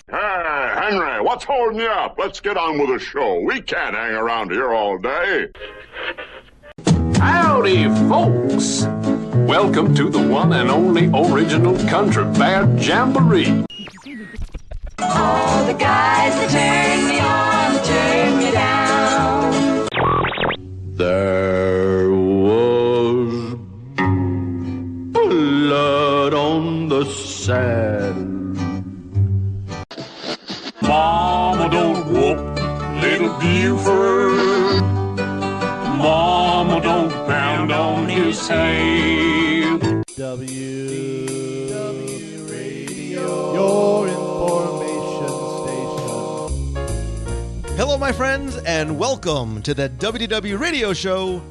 Hey, Henry, what's holding you up? Let's get on with the show. We can't hang around here all day. Howdy, folks. Welcome to the one and only original Country Band Jamboree. All the guys that turn me on, turn me down. There was blood on the sand. Mama don't whoop little Buford. Mama don't pound on his head. WDW Radio, your information station. Hello, my friends, and welcome to the WDW Radio Show,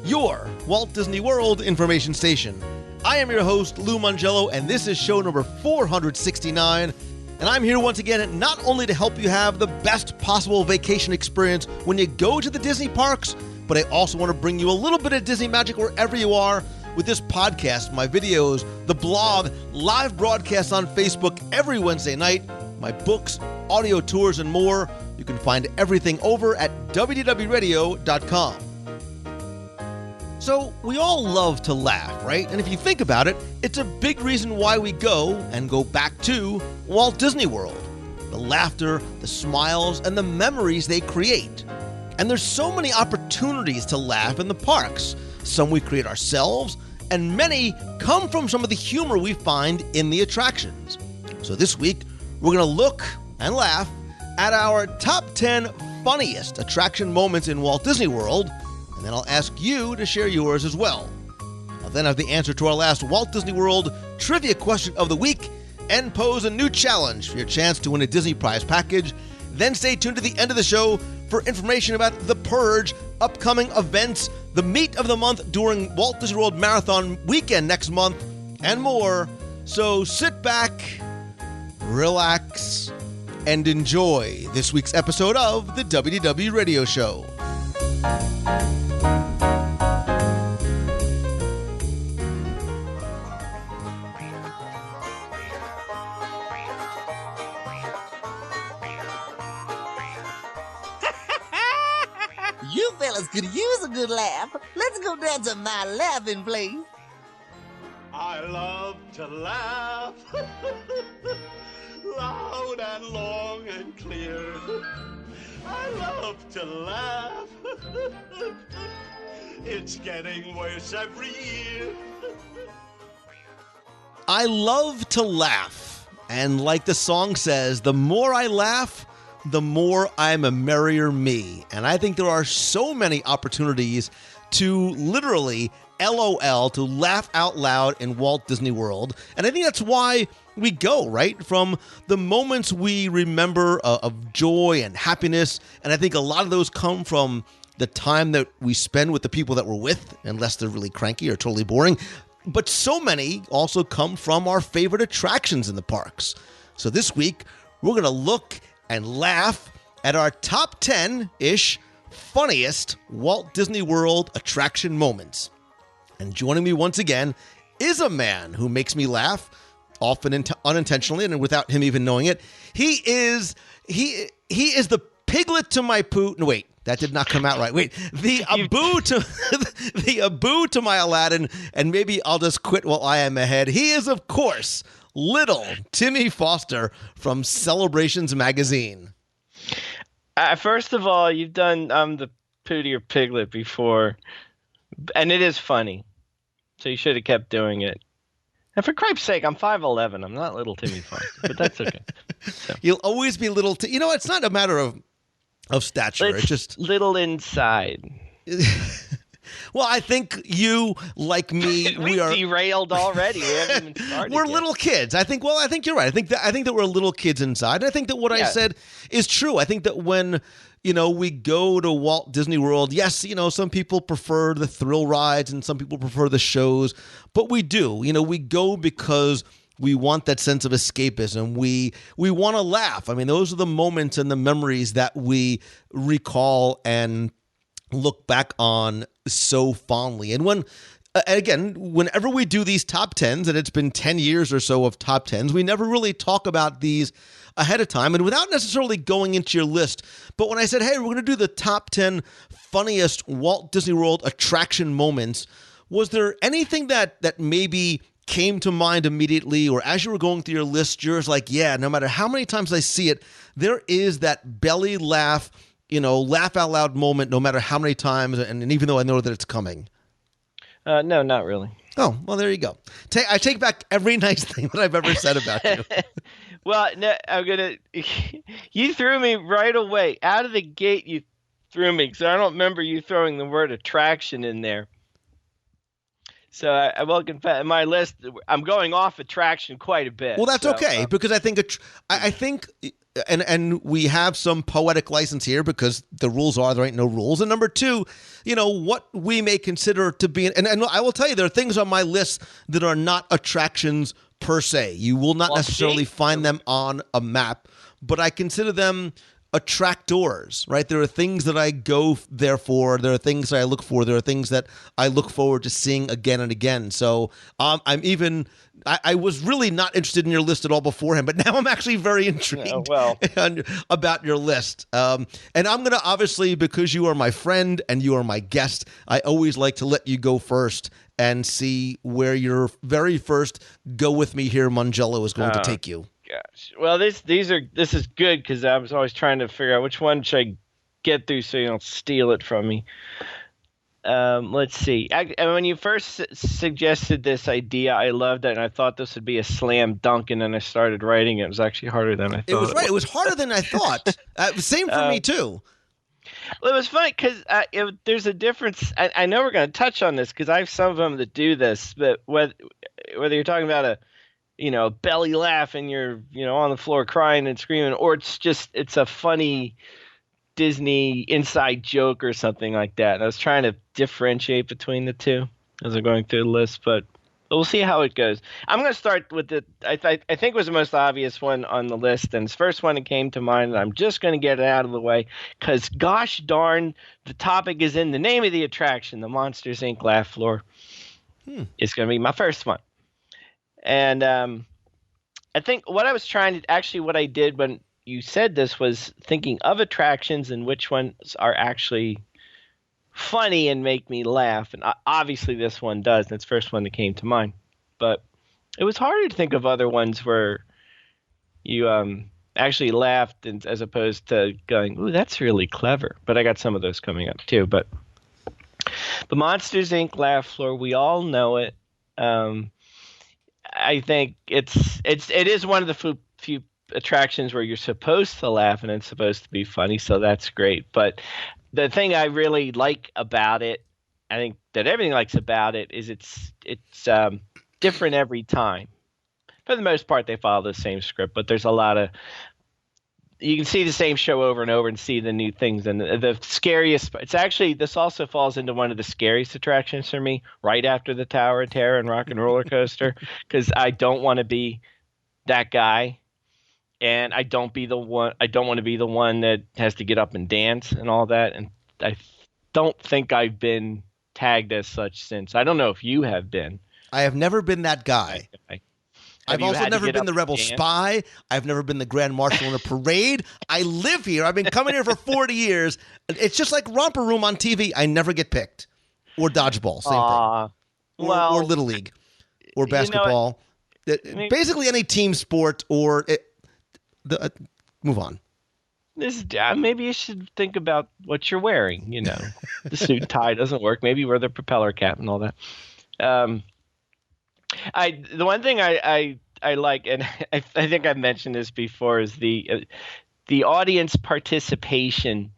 your Walt Disney World information station. I am your host, Lou Mangello, and this is show number 469. And I'm here once again not only to help you have the best possible vacation experience when you go to the Disney parks, but I also want to bring you a little bit of Disney magic wherever you are with this podcast, my videos, the blog, live broadcasts on Facebook every Wednesday night, my books, audio tours, and more. You can find everything over at WDWradio.com. So, we all love to laugh, right? And if you think about it, it's a big reason why we go and go back to Walt Disney World. The laughter, the smiles, and the memories they create. And there's so many opportunities to laugh in the parks. Some we create ourselves, and many come from some of the humor we find in the attractions. So this week, we're going to look and laugh at our top 10 funniest attraction moments in Walt Disney World, and then I'll ask you to share yours as well. I'll then have the answer to our last Walt Disney World trivia question of the week and pose a new challenge for your chance to win a Disney prize package. Then stay tuned to the end of the show for information about The Purge, upcoming events, the meet of the month during Walt Disney World Marathon weekend next month, and more. So sit back, relax, and enjoy this week's episode of the WDW Radio Show. You fellas could use a good laugh. Let's go down to my laughing place. I love to laugh loud and long and clear. I love to laugh. It's getting worse every year. I love to laugh. And like the song says, the more I laugh, the more I'm a merrier me. And I think there are so many opportunities to literally LOL, to laugh out loud in Walt Disney World. And I think that's why we go, right? From the moments we remember of joy and happiness. And I think a lot of those come from the time that we spend with the people that we're with, unless they're really cranky or totally boring. But so many also come from our favorite attractions in the parks. So this week, we're going to look and laugh at our top 10-ish funniest Walt Disney World attraction moments. And joining me once again is a man who makes me laugh, often unintentionally and without him even knowing it. He is the Piglet to my Pooh. No, wait, that did not come out right. Wait, the Abu to my Aladdin, and maybe I'll just quit while I am ahead. He is, of course, little Timmy Foster from Celebrations Magazine. First of all, you've done the Pooh to your Piglet before, and it is funny. So you should have kept doing it. And for cripe's sake, I'm 5'11". I'm not little Timmy Foster, but that's okay. So. You'll always be little. It's not a matter of stature. It's just little inside. Well, I think you, like me, we are derailed already. We haven't even started. We're yet. Little kids. I think you're right. I think that we're little kids inside. And I think that what I said is true. I think that when we go to Walt Disney World, yes, some people prefer the thrill rides and some people prefer the shows, but we do. We go because we want that sense of escapism. We want to laugh. I mean, those are the moments and the memories that we recall and look back on so fondly. And when again, whenever we do these top tens, and it's been 10 years or so of top tens, we never really talk about these ahead of time and without necessarily going into your list. But when I said, hey, we're going to do the top 10 funniest Walt Disney World attraction moments, was there anything that maybe came to mind immediately, or as you were going through your list, you're just like, yeah, no matter how many times I see it, there is that belly laugh, laugh out loud moment, no matter how many times, and even though I know that it's coming? No, not really. Oh, well, there you go. I take back every nice thing that I've ever said about you. Well, no, you threw me right away. Out of the gate, you threw me, because I don't remember you throwing the word attraction in there. So I will confess, in my list, I'm going off attraction quite a bit. Well, that's okay, because I think and we have some poetic license here, because the rules are there ain't no rules. And number two, what we may consider to be, and I will tell you, there are things on my list that are not attractions per se. You will not necessarily find them on a map, but I consider them attractors, right? There are things that I go there for. There are things that I look for. There are things that I look forward to seeing again and again. So I was really not interested in your list at all beforehand, but now I'm actually very intrigued about your list. And I'm going to, obviously, because you are my friend and you are my guest, I always like to let you go first and see where your very first Go With Me Here Mangello is going to take you. Gosh. Well, this is good, because I was always trying to figure out which one should I get through so you don't steal it from me. Let's see. When you first suggested this idea, I loved it, and I thought this would be a slam dunk, and then I started writing it. It was actually harder than I thought. It was right. It was harder than I thought. Same for me, too. Well, it was funny, because there's a difference. I know we're going to touch on this, because I have some of them that do this, but whether you're talking about a belly laugh and you're, on the floor crying and screaming, or it's a funny Disney inside joke or something like that. And I was trying to differentiate between the two as I'm going through the list, but we'll see how it goes. I'm going to start with I think was the most obvious one on the list, and it's the first one that came to mind, and I'm just going to get it out of the way, because gosh darn, the topic is in the name of the attraction, the Monsters, Inc. laugh floor. It's going to be my first one. And I think what I did when you said this was thinking of attractions and which ones are actually funny and make me laugh. And obviously this one does. That's the first one that came to mind. But it was harder to think of other ones where you actually laughed as opposed to going, ooh, that's really clever. But I got some of those coming up too. But the Monsters, Inc. laugh floor, we all know it. I think it is one of the few attractions where you're supposed to laugh and it's supposed to be funny, so that's great. But the thing I really like about it, I think that everything likes about it, is it's different every time. For the most part, they follow the same script, but there's a lot of you can see the same show over and over and see the new things. And the scariest, this also falls into one of the scariest attractions for me, right after the Tower of Terror and Rock and Roller Coaster, because I don't want to be that guy. And I don't want to be the one that has to get up and dance and all that. And I don't think I've been tagged as such since. I don't know if you have been. I have never been that guy. I've also never been the Rebel Spy. I've never been the Grand Marshal in a parade. I live here. I've been coming here for 40 years. It's just like Romper Room on TV. I never get picked. Or Dodgeball, same thing. Or Little League. Or basketball. Basically any team sport or... move on. Maybe you should think about what you're wearing. The suit and tie doesn't work. Maybe wear the propeller cap and all that. The one thing I like, and I think I've mentioned this before, is the audience participation,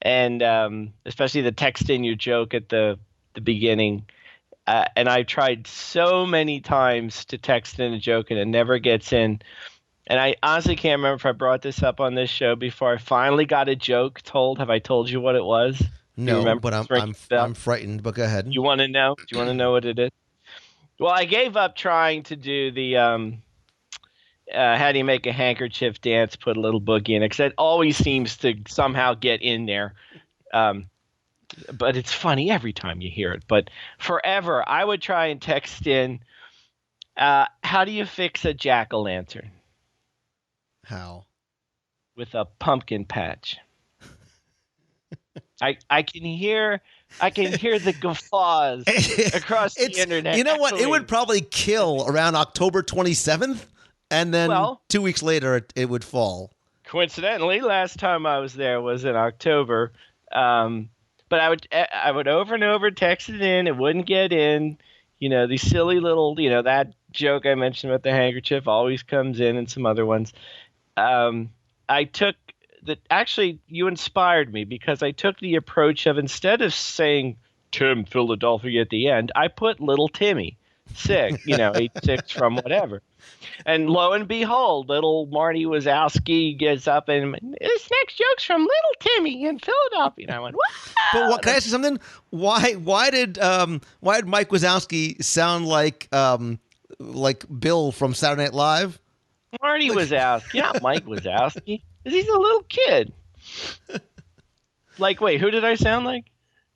and especially the text in your joke at the beginning. And I've tried so many times to text in a joke, and it never gets in. And I honestly can't remember if I brought this up on this show before. I finally got a joke told. Have I told you what it was? No, but I'm frightened. But go ahead. You want to know? Do you want to know what it is? Well, I gave up trying to do the how do you make a handkerchief dance, put a little boogie in it, because it always seems to somehow get in there. but it's funny every time you hear it. But forever, I would try and text in, how do you fix a jack-o'-lantern? How? With a pumpkin patch. I can hear the guffaws across the internet. You know what? It would probably kill around October 27th, and then 2 weeks later it would fall. Coincidentally, last time I was there was in October. But I would over and over text it in. It wouldn't get in. These silly little, that joke I mentioned about the handkerchief always comes in, and some other ones. I took that. Actually, you inspired me because I took the approach of, instead of saying Tim Philadelphia at the end, I put little Timmy, 86 from whatever. And lo and behold, little Marty Wazowski gets up and this next joke's from little Timmy in Philadelphia. And I went, what? But can I ask you something? Why did Mike Wazowski sound like Bill from Saturday Night Live? Marty Wazowski, not Mike Wazowski. He's a little kid. Wait, who did I sound like?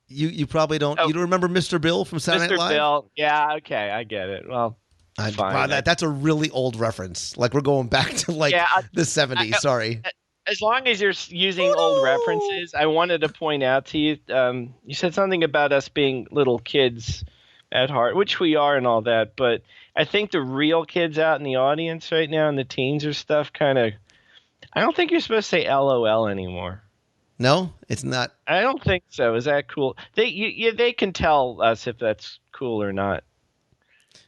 You probably don't. You don't remember Mr. Bill from Saturday Night Live? Mr. Bill. Yeah, okay, I get it. Well, fine. Wow, that's a really old reference. We're going back to the 70s. Sorry. As long as you're using old references, I wanted to point out to you. You said something about us being little kids at heart, which we are and all that. But I think the real kids out in the audience right now and the teens or stuff I don't think you're supposed to say LOL anymore. No, it's not. I don't think so. Is that cool? They can tell us if that's cool or not.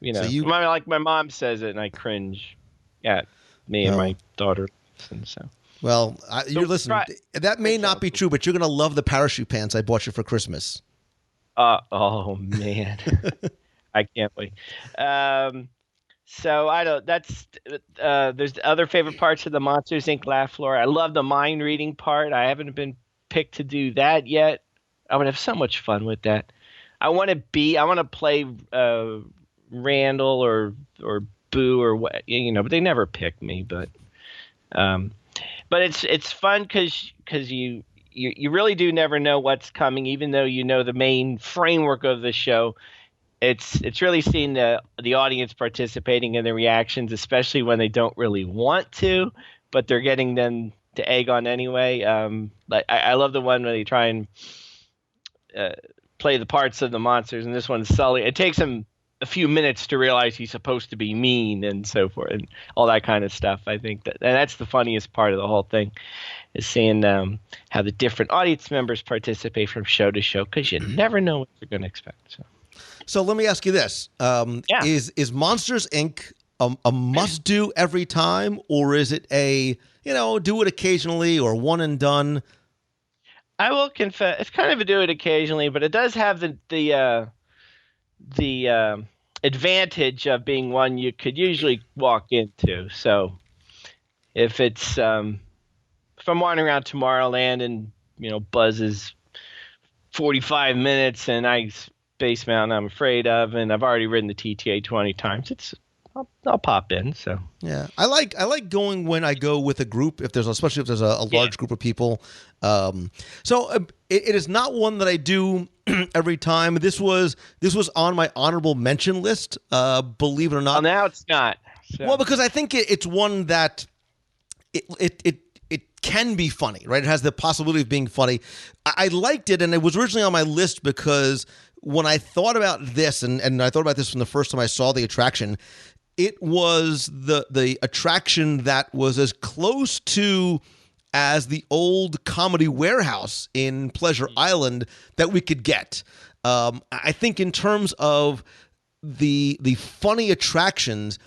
My mom says it, and I cringe at me and my daughter. Well, you're listening. That may not be true, but you're going to love the parachute pants I bought you for Christmas. Oh man, I can't wait. So I don't. There's other favorite parts of the Monsters Inc. laugh floor. I love the mind reading part. I haven't been picked to do that yet. I would have so much fun with that. I want to play Randall or Boo or what, but they never pick me. But it's fun because you really do never know what's coming, even though the main framework of the show. It's really seeing the audience participating in the reactions, especially when they don't really want to, but they're getting them to egg on anyway. I love the one where they try and play the parts of the monsters, and this one's Sully. It takes him a few minutes to realize he's supposed to be mean and so forth, and all that kind of stuff. I think that's the funniest part of the whole thing, is seeing how the different audience members participate from show to show, because you never know what you're going to expect. So let me ask you this: Is Monsters Inc. a must-do every time, or is it a do it occasionally or one and done? I will confess, it's kind of a do it occasionally, but it does have the advantage of being one you could usually walk into. So if it's if I'm wandering around Tomorrowland and Buzz is 45 minutes and Space Mountain I'm afraid of, and I've already ridden the TTA 20 times, I'll pop in. So yeah, I like going when I go with a group, especially if there's a large group of people. So it is not one that I do every time. This was on my honorable mention list. Believe it or not. Well, now it's not. So. Well, because I think it's one that it can be funny, right? It has the possibility of being funny. I liked it, and it was originally on my list because when I thought about this, and I thought about this from the first time I saw the attraction, it was the attraction that was as close to as the old Comedy Warehouse in Pleasure Island that we could get. I think in terms of the funny attractions,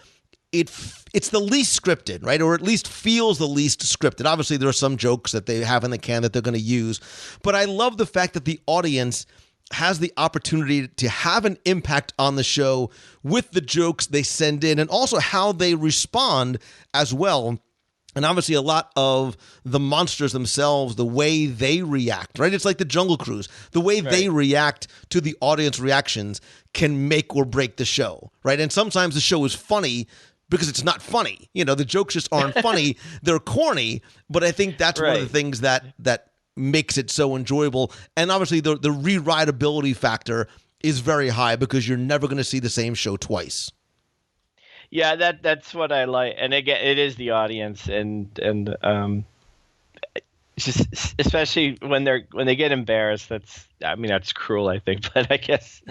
it's the least scripted, right? Or at least feels the least scripted. Obviously, there are some jokes that they have in the can that they're going to use, but I love the fact that the audience has the opportunity to have an impact on the show with the jokes they send in, and also how they respond as well. And obviously a lot of the monsters themselves, the way they react, right? It's like the Jungle Cruise. The way they react to the audience reactions can make or break the show, right? And sometimes the show is funny because it's not funny. The jokes just aren't funny. They're corny. But I think that's one of the things that makes it so enjoyable. And obviously the rewritability factor is very high because you're never going to see the same show twice. Yeah, that's what I like. And again, it is the audience and it's just, especially when they get embarrassed. That's cruel, I think, but I guess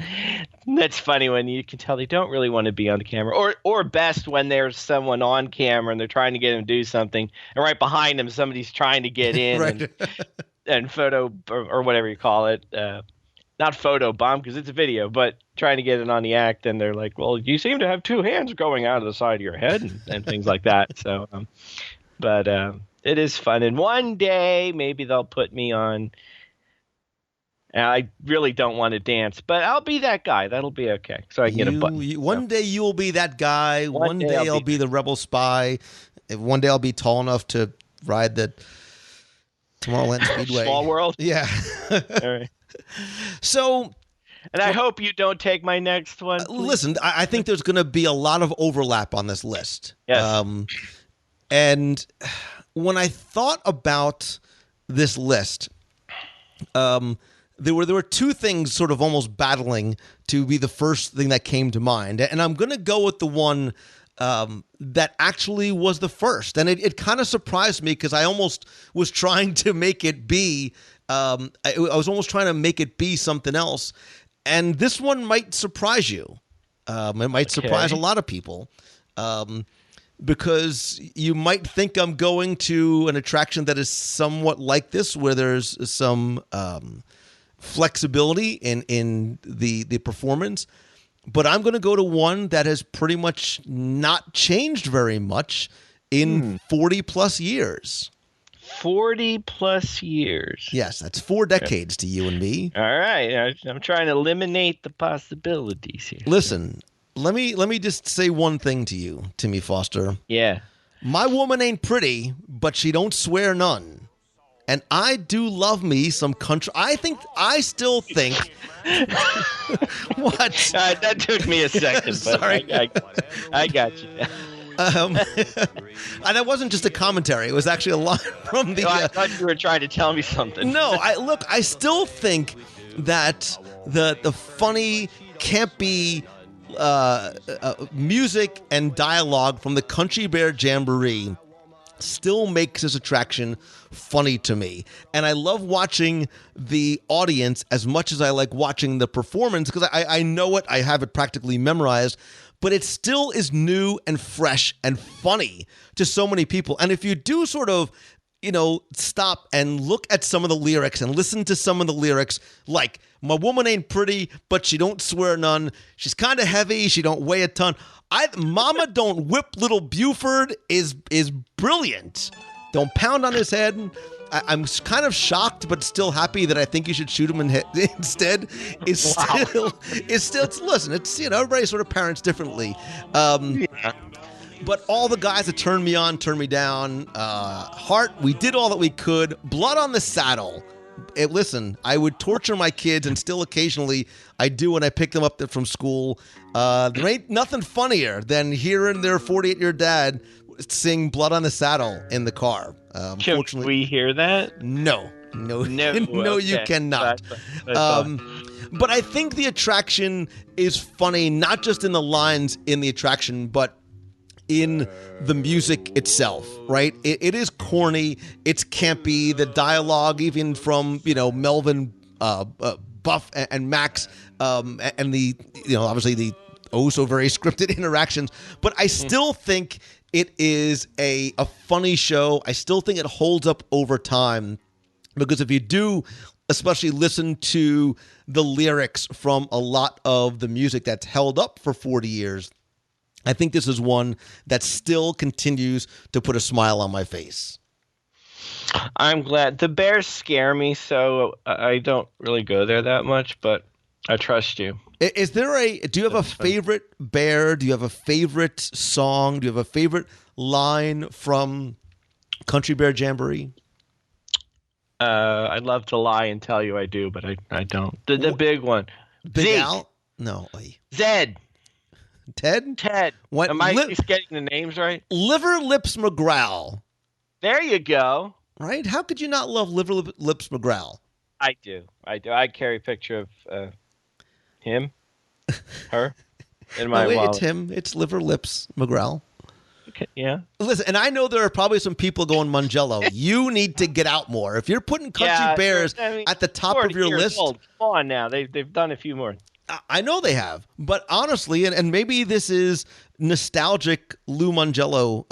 that's funny when you can tell they don't really want to be on the camera, or best when there's someone on camera and they're trying to get them to do something, and right behind them somebody's trying to get in right. and photo or whatever you call it, not photo bomb because it's a video, but trying to get it on the act, and they're like, well, you seem to have two hands going out of the side of your head and things like that. So, but it is fun, and one day maybe they'll put me on. I really don't want to dance, but I'll be that guy. That'll be okay. So I can get a button. One day you will be that guy. One day I'll be the rebel spy. One day I'll be tall enough to ride the Tomorrowland Speedway. Small world? Yeah. All right. So... And I hope you don't take my next one. Listen, I think there's going to be a lot of overlap on this list. Yes. And when I thought about this list, there were two things sort of almost battling to be the first thing that came to mind. And I'm going to go with the one that actually was the first. And it kind of surprised me because I almost was trying to make it be, I was almost trying to make it be something else. And this one might surprise you. It might surprise a lot of people. Because you might think I'm going to an attraction that is somewhat like this, where there's some flexibility in the performance. But I'm going to go to one that has pretty much not changed very much in 40 plus years. 40 plus years. Yes, that's 4 decades to you and me. All right. I'm trying to eliminate the possibilities here. Listen, let me just say one thing to you, Timmy Foster. Yeah. My woman ain't pretty, but she don't swear none. And I do love me some country. I still think. What? That took me a second, but Sorry. I got you. And that wasn't just a commentary. It was actually a line from the. I thought you were trying to tell me something. No, I still think that the funny, campy music and dialogue from the Country Bear Jamboree still makes this attraction funny to me. And I love watching the audience as much as I like watching the performance because I know it, I have it practically memorized, but it still is new and fresh and funny to so many people. And if you do sort of, stop and look at some of the lyrics and listen to some of the lyrics, like, my woman ain't pretty, but she don't swear none. She's kind of heavy. She don't weigh a ton. Mama don't whip little Buford is brilliant. Don't pound on his head. I'm kind of shocked, but still happy that I think you should shoot him instead. Listen, it's, everybody sort of parents differently. But all the guys that turned me on, turned me down. Heart, we did all that we could. Blood on the Saddle. Listen, I would torture my kids, and still occasionally I do when I pick them up from school. There ain't nothing funnier than hearing their 48-year dad sing Blood on the Saddle in the car. Can we hear that? No, okay. You cannot. But I think the attraction is funny, not just in the lines in the attraction, but in the music itself, right? It is corny, it's campy, the dialogue, even from, Melvin, Buff, and Max, and the, obviously the so very scripted interactions, but I still think it is a funny show. I still think it holds up over time, because if you do especially listen to the lyrics from a lot of the music that's held up for 40 years, I think this is one that still continues to put a smile on my face. I'm glad. The bears scare me, so I don't really go there that much, but I trust you. Do you have a favorite bear? Do you have a favorite song? Do you have a favorite line from Country Bear Jamboree? I'd love to lie and tell you I do, but I don't. The big one. Big Zeke. Al? No. Zed. Ted? What? Am I getting the names right? Liver Lips McGraw. There you go. right? How could you not love Liver Lips McGraw? I do. I carry a picture of him, her, in my No, wallet. it's him. It's Liver Lips McGraw. Okay, yeah. Listen, and I know there are probably some people going, Mangello, you need to get out more. If you're putting Country Bears at the top of your list. Old. Come on now. They've done a few more. I know they have. But honestly, and maybe this is nostalgic Lou Mangello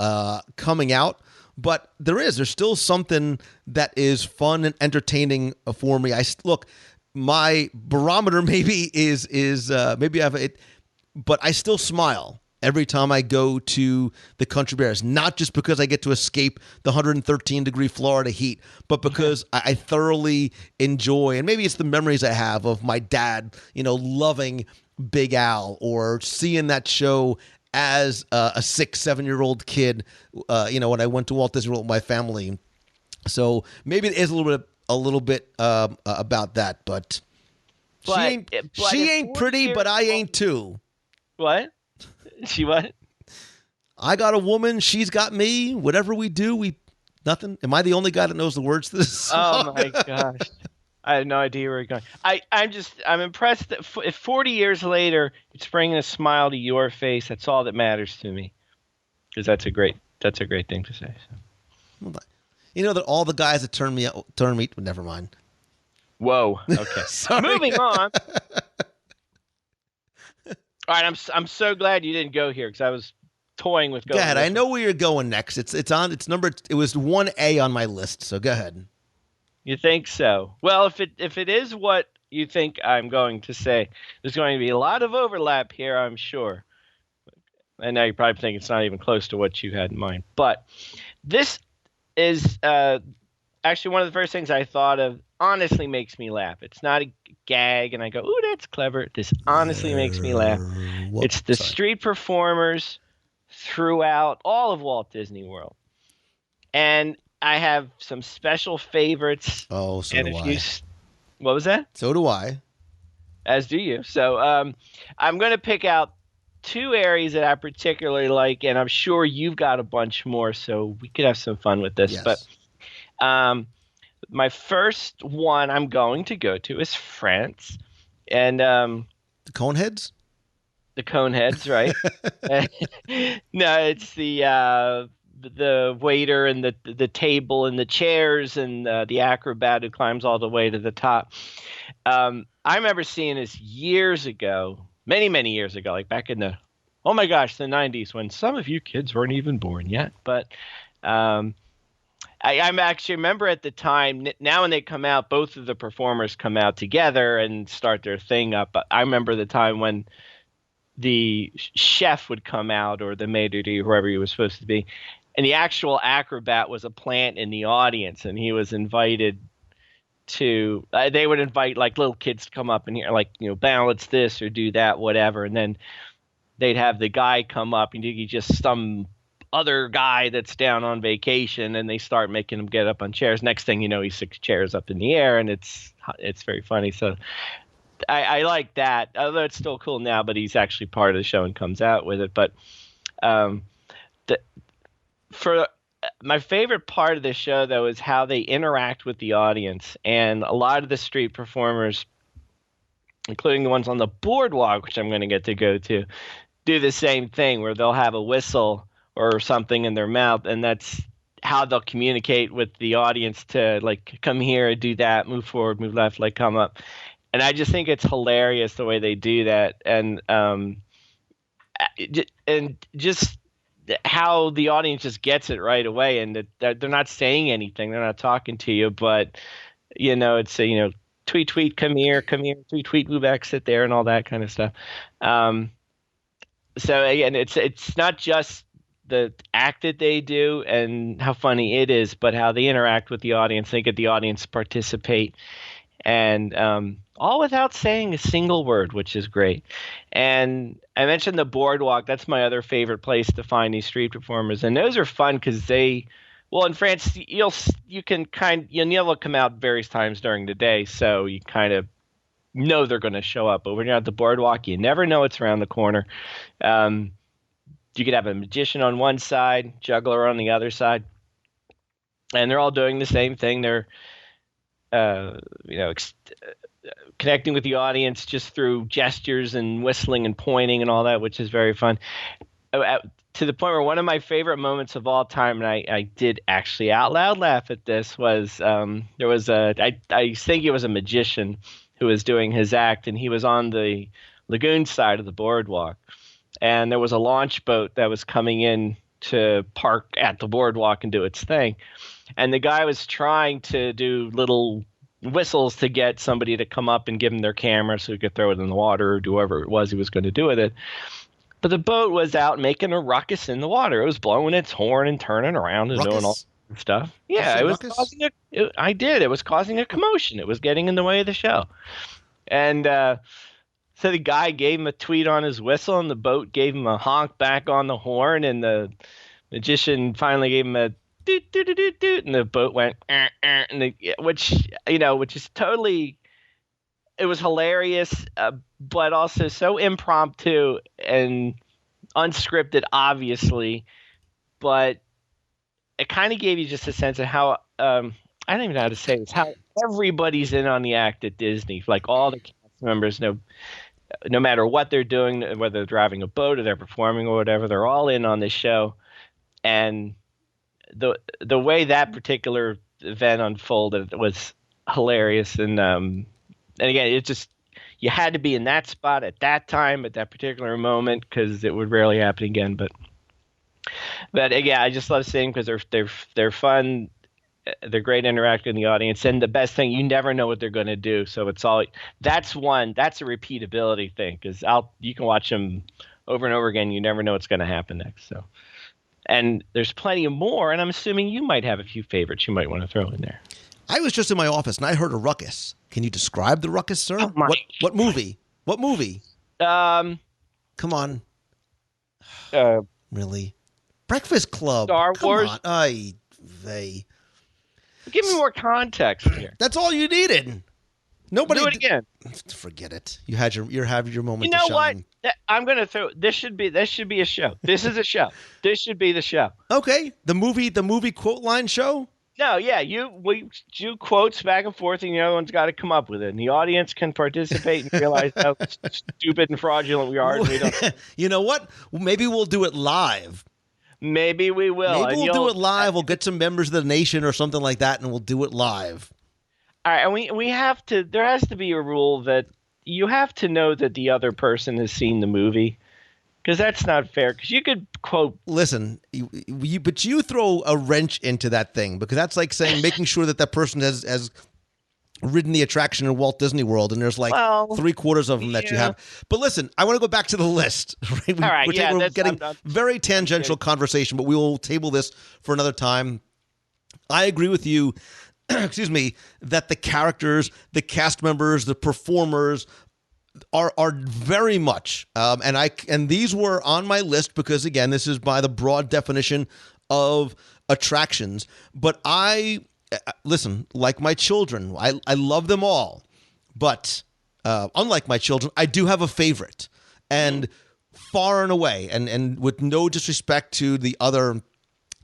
coming out, but there's still something that is fun and entertaining for me. Look, my barometer maybe is maybe I have it, but I still smile every time I go to the Country Bears, not just because I get to escape the 113-degree Florida heat, but because I thoroughly enjoy, and maybe it's the memories I have of my dad, loving Big Al, or seeing that show as a 6-7-year-old kid, when I went to Walt Disney World with my family. So maybe it is a little bit about that, but she ain't pretty, but I ain't too. What? She what? I got a woman. She's got me. Whatever we do, nothing. Am I the only guy that knows the words to this song? Oh my gosh. I have no idea where you're going. I'm impressed that if 40 years later it's bringing a smile to your face, that's all that matters to me. Because that's a great thing to say. So. You know that all the guys that turn me, never mind. Whoa. Okay. Moving on. All right, I'm so glad you didn't go here because I was toying with going. Go ahead. I know where you're going next. It was 1A on my list. So go ahead. You think so? Well, if it is what you think I'm going to say, there's going to be a lot of overlap here, I'm sure. And now you probably think it's not even close to what you had in mind. But this is actually one of the first things I thought of. Honestly makes me laugh. It's not a gag and I go, ooh, that's clever. This honestly makes me laugh. It's the street performers throughout all of Walt Disney World. And I have some special favorites. Oh, so do I. What was that? So do I. As do you. So I'm going to pick out two areas that I particularly like, and I'm sure you've got a bunch more, so we could have some fun with this. Yes. But my first one I'm going to go to is France. And the Coneheads? The Coneheads, right? No, it's the waiter and the table and the chairs and the acrobat who climbs all the way to the top. I remember seeing this years ago, many, many years ago, like back in the 90s, when some of you kids weren't even born yet. But I actually remember at the time, now when they come out, both of the performers come out together and start their thing up. I remember the time when the chef would come out, or the maitre d', whoever he was supposed to be, and the actual acrobat was a plant in the audience, and he was invited to they would invite like little kids to come up and hear, like, balance this or do that, whatever, and then they'd have the guy come up and he just some other guy that's down on vacation, and they start making him get up on chairs. Next thing you know, he's 6 chairs up in the air, and it's very funny. So I like that, although it's still cool now, but he's actually part of the show and comes out with it. But for my favorite part of the show, though, is how they interact with the audience. And a lot of the street performers, including the ones on the boardwalk, which I'm going to get to go to, do the same thing, where they'll have a whistle or something in their mouth, and that's how they'll communicate with the audience to, like, come here, do that, move forward, move left, like, come up. And I just think it's hilarious the way they do that, and just how the audience just gets it right away, and they're not saying anything, they're not talking to you, but it's tweet, tweet, come here, tweet, tweet, move back, sit there, and all that kind of stuff. So again, it's not just the act that they do and how funny it is, but how they interact with the audience. They get the audience to participate, and all without saying a single word, which is great. And I mentioned the boardwalk. That's my other favorite place to find these street performers, and those are fun because in France you'll come out various times during the day, so you kind of know they're going to show up. But when you're at the boardwalk, you never know it's around the corner. You could have a magician on one side, juggler on the other side. and they're all doing the same thing. They're connecting with the audience just through gestures and whistling and pointing and all that, which is very fun. To the point where one of my favorite moments of all time, and I did actually out loud laugh at this, was there was I think it was a magician who was doing his act, and he was on the lagoon side of the boardwalk, and there was a launch boat that was coming in to park at the boardwalk and do its thing, and the guy was trying to do little whistles to get somebody to come up and give him their camera so he could throw it in the water or do whatever it was he was going to do with it. But the boat was out making a ruckus in the water. It was blowing its horn and turning around and doing all stuff. Yeah, it was causing it was causing a commotion. It was getting in the way of the show. And so the guy gave him a tweet on his whistle, and the boat gave him a honk back on the horn, and the magician finally gave him a doot, doot, doot, doot, doot, and the boat went, and which is totally, it was hilarious, but also so impromptu and unscripted, obviously, but it kind of gave you just a sense of how, I don't even know how to say this, how everybody's in on the act at Disney, like all the cast members, no matter what they're doing, whether they're driving a boat or they're performing or whatever, they're all in on this show. And the way that particular event unfolded was hilarious. And again, it just, you had to be in that spot at that time, at that particular moment, because it would rarely happen again. But again, I just love seeing them because they're fun. They're great interacting with the audience, and the best thing, you never know what they're going to do. So that's a repeatability thing, because you can watch them over and over again. You never know what's going to happen next. So, and there's plenty of more, and I'm assuming you might have a few favorites you might want to throw in there. I was just in my office and I heard a ruckus. Can you describe the ruckus, sir? Oh, what movie? What movie? Come on. Really? Breakfast Club. Star Wars. On. Give me more context here. That's all you needed. Nobody. Do it again. Forget it. You had your moment. You know to what? shine. I'm gonna throw. This should be a show. This is a show. This should be the show. Okay. The movie quote line show. No, yeah, we do quotes back and forth, and the other one's got to come up with it, and the audience can participate and realize how stupid and fraudulent we are. And we don't. You know what? Maybe we'll do it live. Maybe we will. Maybe we'll do it live. We'll get some members of the nation or something like that, and we'll do it live. All right, and we have to. There has to be a rule that you have to know that the other person has seen the movie. Because that's not fair. Because you could quote. Listen, but you throw a wrench into that thing, because that's like saying making sure that person has ridden the attraction in Walt Disney World, and there's like 3/4 of them that you have. But listen, I want to go back to the list. Right? All right, we're getting very tangential conversation, but we will table this for another time. I agree with you. Excuse me, that the characters, the cast members, the performers are very much, and these were on my list because, again, this is by the broad definition of attractions. But listen, like my children, I love them all, but unlike my children, I do have a favorite, and far and away, and with no disrespect to the other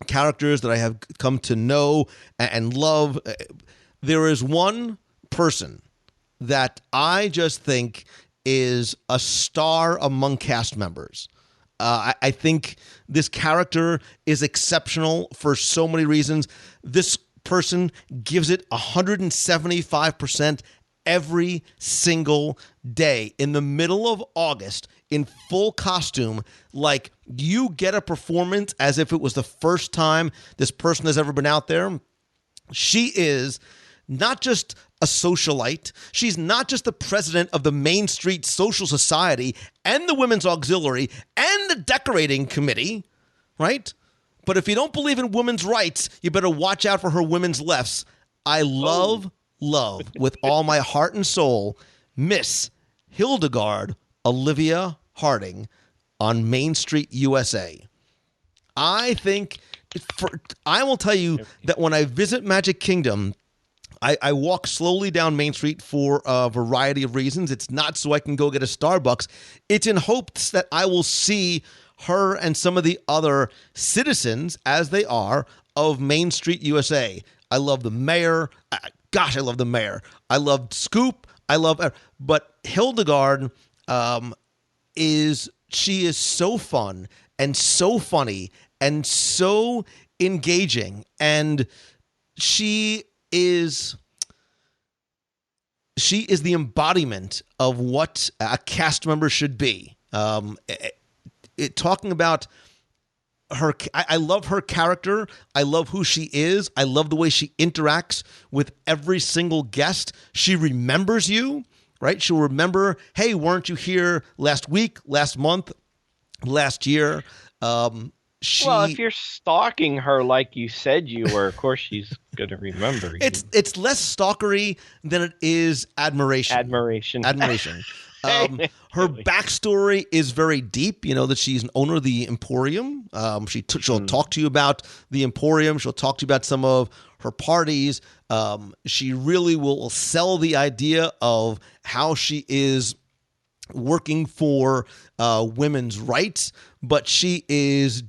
characters that I have come to know and love, there is one person that I just think is a star among cast members. I think this character is exceptional for so many reasons. This person gives it 175% every single day in the middle of August in full costume. Like, you get a performance as if it was the first time this person has ever been out there. She is not just a socialite. She's not just the president of the Main Street Social Society and the Women's Auxiliary and the decorating committee, right? But if you don't believe in women's rights, you better watch out for her women's lefts. I love with all my heart and soul, Miss Hildegard Olivia Harding on Main Street, USA. I will tell you that when I visit Magic Kingdom, I walk slowly down Main Street for a variety of reasons. It's not so I can go get a Starbucks. It's in hopes that I will see her and some of the other citizens, as they are, of Main Street USA. I love the mayor. Gosh, I love the mayor. I love Scoop. But Hildegard she is so fun and so funny and so engaging, and she is the embodiment of what a cast member should be. Talking about her, I love her character. I love who she is. I love the way she interacts with every single guest. She remembers you, right? She'll remember, hey, weren't you here last week, last month, last year? Well, if you're stalking her like you said you were, of course she's going to remember you. It's less stalkery than it is admiration. Admiration. Her backstory is very deep. You know that she's an owner of the Emporium. She'll talk to you about the Emporium. She'll talk to you about some of her parties. She really will sell the idea of how she is working for women's rights, but she is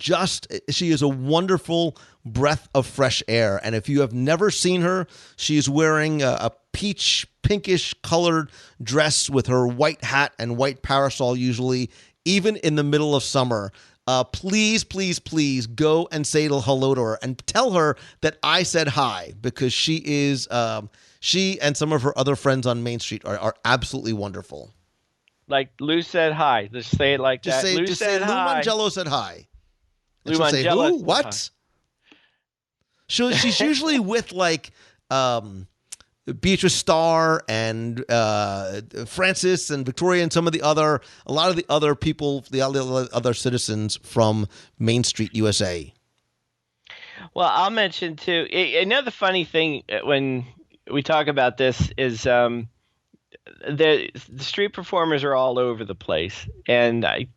a wonderful breath of fresh air. And if you have never seen her, she is wearing a pinkish colored dress with her white hat and white parasol, usually, even in the middle of summer. Please, please, please go and say hello to her and tell her that I said hi, because she and some of her other friends on Main Street are absolutely wonderful. Like Lou said hi. Just say it like that. Lou said hi. Lou Mangello said hi. And Lou she'll say, Mangello who? said What? hi. She's usually with like Beatrice Starr and Francis and Victoria and a lot of the other people, the other citizens from Main Street USA. Well, I'll mention too. Another funny thing when we talk about this is the street performers are all over the place, and I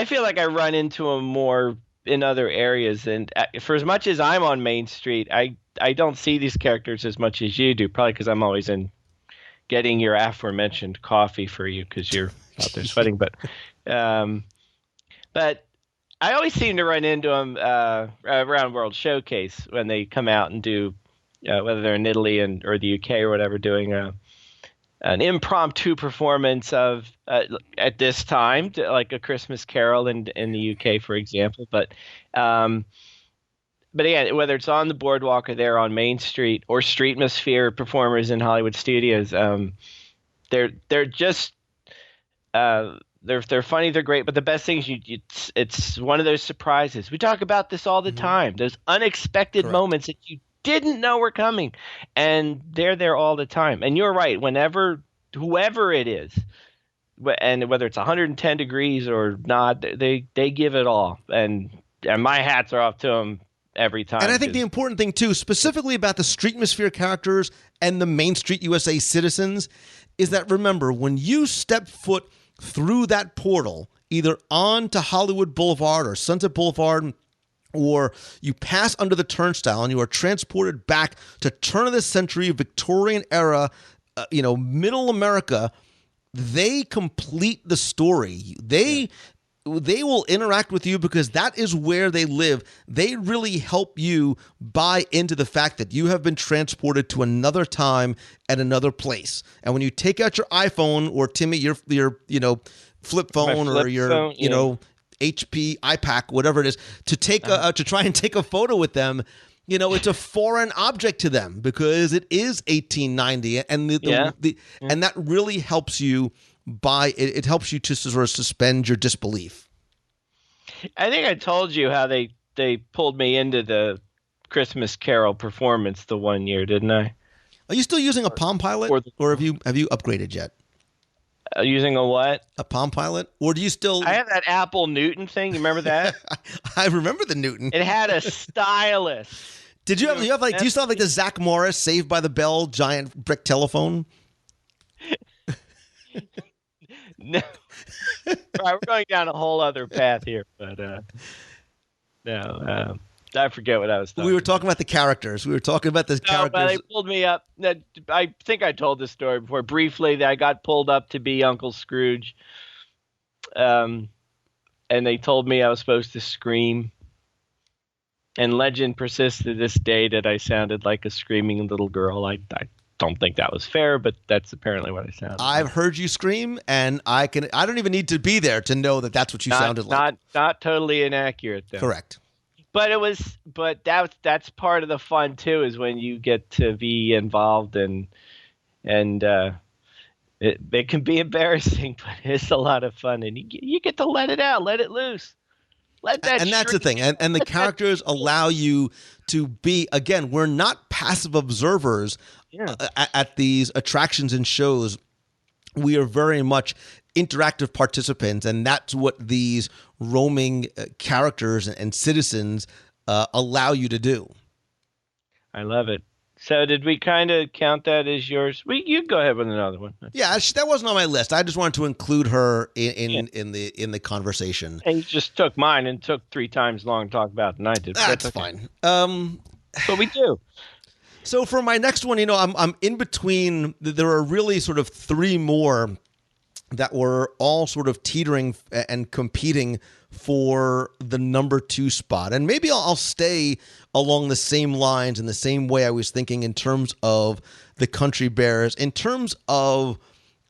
feel like I run into them more in other areas. And for as much as I'm on Main Street, I don't see these characters as much as you do, probably because I'm always in getting your aforementioned coffee for you because you're out there sweating. But I always seem to run into them around World Showcase when they come out and do, whether they're in Italy or the UK or whatever, doing an impromptu performance of at this time, like a Christmas Carol in the UK, for example. But again, whether it's on the boardwalk or there on Main Street or Streetmosphere performers in Hollywood studios, they're just they're funny, they're great. But the best thing is it's one of those surprises. We talk about this all the time. Those unexpected moments that you didn't know were coming, and they're there all the time. And you're right. Whenever whoever it is, and whether it's 110 degrees or not, they give it all. And my hats are off to them every time. And I think the important thing, too, specifically about the Streetmosphere characters and the Main Street USA citizens, is that, remember, when you step foot through that portal, either onto Hollywood Boulevard or Sunset Boulevard, or you pass under the turnstile and you are transported back to turn-of-the-century Victorian era, middle America, they complete the story. They will interact with you because that is where they live. They really help you buy into the fact that you have been transported to another time and another place. And when you take out your iPhone or, Timmy, your flip phone or your HP iPac, whatever it is, to try and take a photo with them, it's a foreign object to them because it is 1890, and and that really helps you it helps you to sort of suspend your disbelief. I think I told you how they pulled me into the Christmas Carol performance the one year, didn't I? Are you still using a Palm Pilot, or have you upgraded yet? Using a what? A Palm Pilot? Or do you still... I have that Apple Newton thing. You remember that? I remember the Newton. It had a stylus. Did you have? Do you still have like the Zach Morris Saved by the Bell giant brick telephone? No. Right, we're going down a whole other path here, but no. I forget what I was talking. We were talking about the characters. We were talking about the characters. But they pulled me up. I think I told this story before. Briefly, that I got pulled up to be Uncle Scrooge, and they told me I was supposed to scream. And legend persists to this day that I sounded like a screaming little girl. I don't think that was fair, but that's apparently what I sounded I've like. heard you scream, and I don't even need to be there to know that that's what you sounded like. Not totally inaccurate, though. Correct. But that's part of the fun too, is when you get to be involved and it can be embarrassing, but it's a lot of fun, and you get to let it out, let it loose. And that's the thing. And the characters allow you to be, again, we're not passive observers at these attractions and shows. We are very much interactive participants, and that's what these roaming characters and citizens allow you to do. I love it. So did we kind of count that as yours? You go ahead with another one. Yeah, that wasn't on my list. I just wanted to include her in the conversation. And you just took mine and took 3 times long to talk about than I did. That's fine. But we do. So for my next one, I'm in between. There are really sort of 3 more that were all sort of teetering and competing for the number 2 spot. And maybe I'll stay along the same lines in the same way I was thinking in terms of the Country Bears, in terms of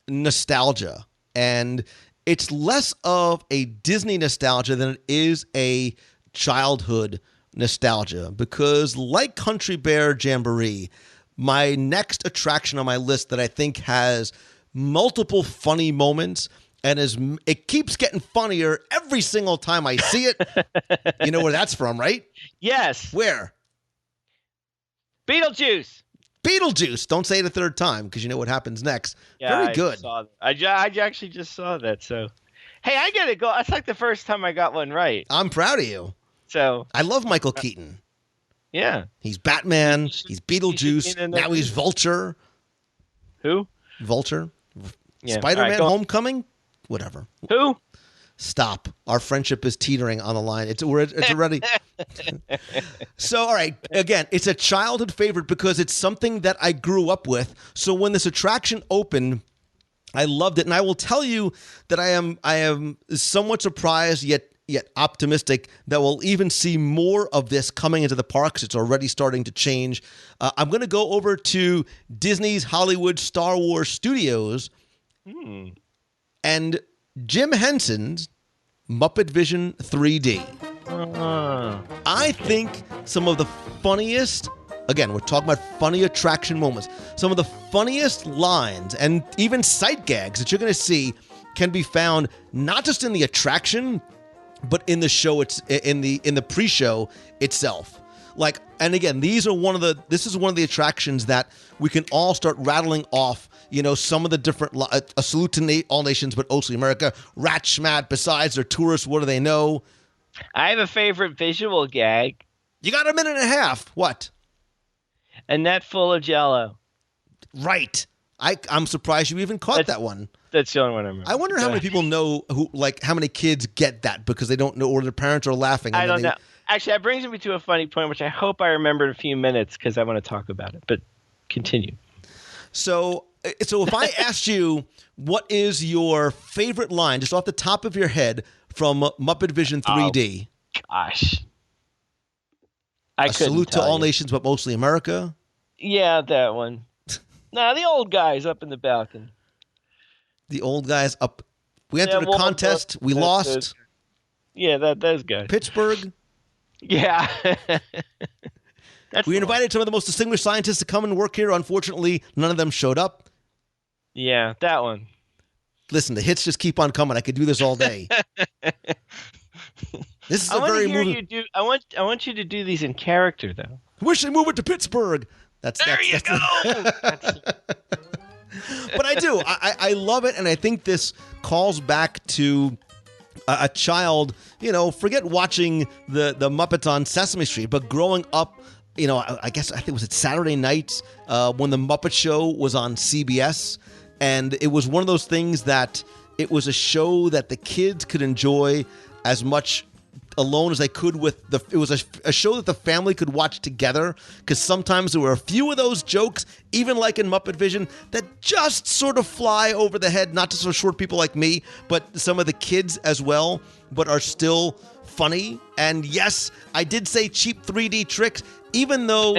nostalgia. And it's less of a Disney nostalgia than it is a childhood nostalgia, because like Country Bear Jamboree, my next attraction on my list that I think has multiple funny moments and it keeps getting funnier every single time I see it. You know where that's from, right? Yes. Where? Beetlejuice. Beetlejuice. Don't say it a third time because you know what happens next. Yeah, Very good. I actually just saw that. So, hey, I gotta go. That's like the first time I got one right. I'm proud of you. So I love Michael Keaton. Yeah. He's Batman. He's Beetlejuice. Now he's Vulture. Who? Vulture. Yeah. Spider-Man Right, Homecoming. Whatever. Who? Stop. Our friendship is teetering on the line. It's already. So, all right. Again, it's a childhood favorite because it's something that I grew up with. So when this attraction opened, I loved it, and I will tell you that I am somewhat surprised yet optimistic that we'll even see more of this coming into the parks. It's already starting to change. I'm going to go over to Disney's Hollywood Star Wars Studios and Jim Henson's Muppet Vision 3D. I think some of the funniest, again, we're talking about funny attraction moments, some of the funniest lines and even sight gags that you're going to see can be found not just in the attraction, but in the show, it's in the pre-show itself. Like, and again, this is one of the attractions that we can all start rattling off. Some of the different, a salute to all nations, but mostly America. Rat schmat. Besides, they're tourists. What do they know? I have a favorite visual gag. You got a minute and a half. What? A net full of Jell-O. Right. I'm surprised you even caught that one. That's the only one I remember. I wonder how many people know how many kids get that because they don't know, or their parents are laughing. I don't know. Actually, that brings me to a funny point, which I hope I remember in a few minutes because I want to talk about it. But continue. So if I asked you what is your favorite line, just off the top of your head, from Muppet Vision 3D? Oh, gosh. A salute to all nations, but mostly America? Yeah, that one. Nah, the old guys up in the balcony. The old guys up. We entered a contest. We lost. Those guys. Pittsburgh. Yeah. We invited some of the most distinguished scientists to come and work here. Unfortunately, none of them showed up. Yeah, that one. Listen, the hits just keep on coming. I could do this all day. This is a very moving. I want you to do these in character, though. Wish they move it to Pittsburgh. There you go. But I do. I love it, and I think this calls back to a child. Forget watching the Muppets on Sesame Street, but growing up. I think it was Saturday nights when the Muppet Show was on CBS, and it was one of those things that it was a show that the kids could enjoy as much alone as they could it was a show that the family could watch together, because sometimes there were a few of those jokes, even like in Muppet Vision, that just sort of fly over the head, not just for short people like me, but some of the kids as well, but are still funny. And yes, I did say cheap 3D tricks, even though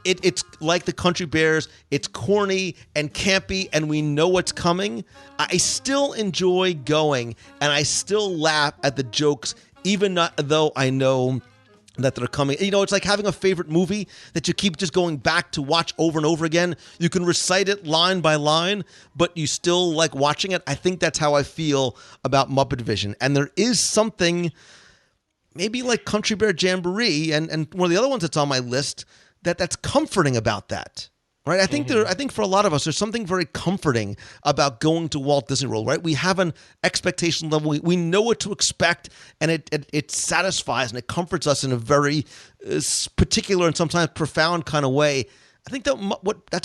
it's like the Country Bears, it's corny and campy, and we know what's coming. I still enjoy going, and I still laugh at the jokes, even though I know that they're coming. You know, it's like having a favorite movie that you keep just going back to watch over and over again. You can recite it line by line, but you still like watching it. I think that's how I feel about Muppet Vision. And there is something maybe like Country Bear Jamboree and one of the other ones that's on my list that's comforting about that. Right, I think I think for a lot of us, there's something very comforting about going to Walt Disney World. Right, we have an expectation level. We know what to expect, and it satisfies and it comforts us in a very particular and sometimes profound kind of way. I think that's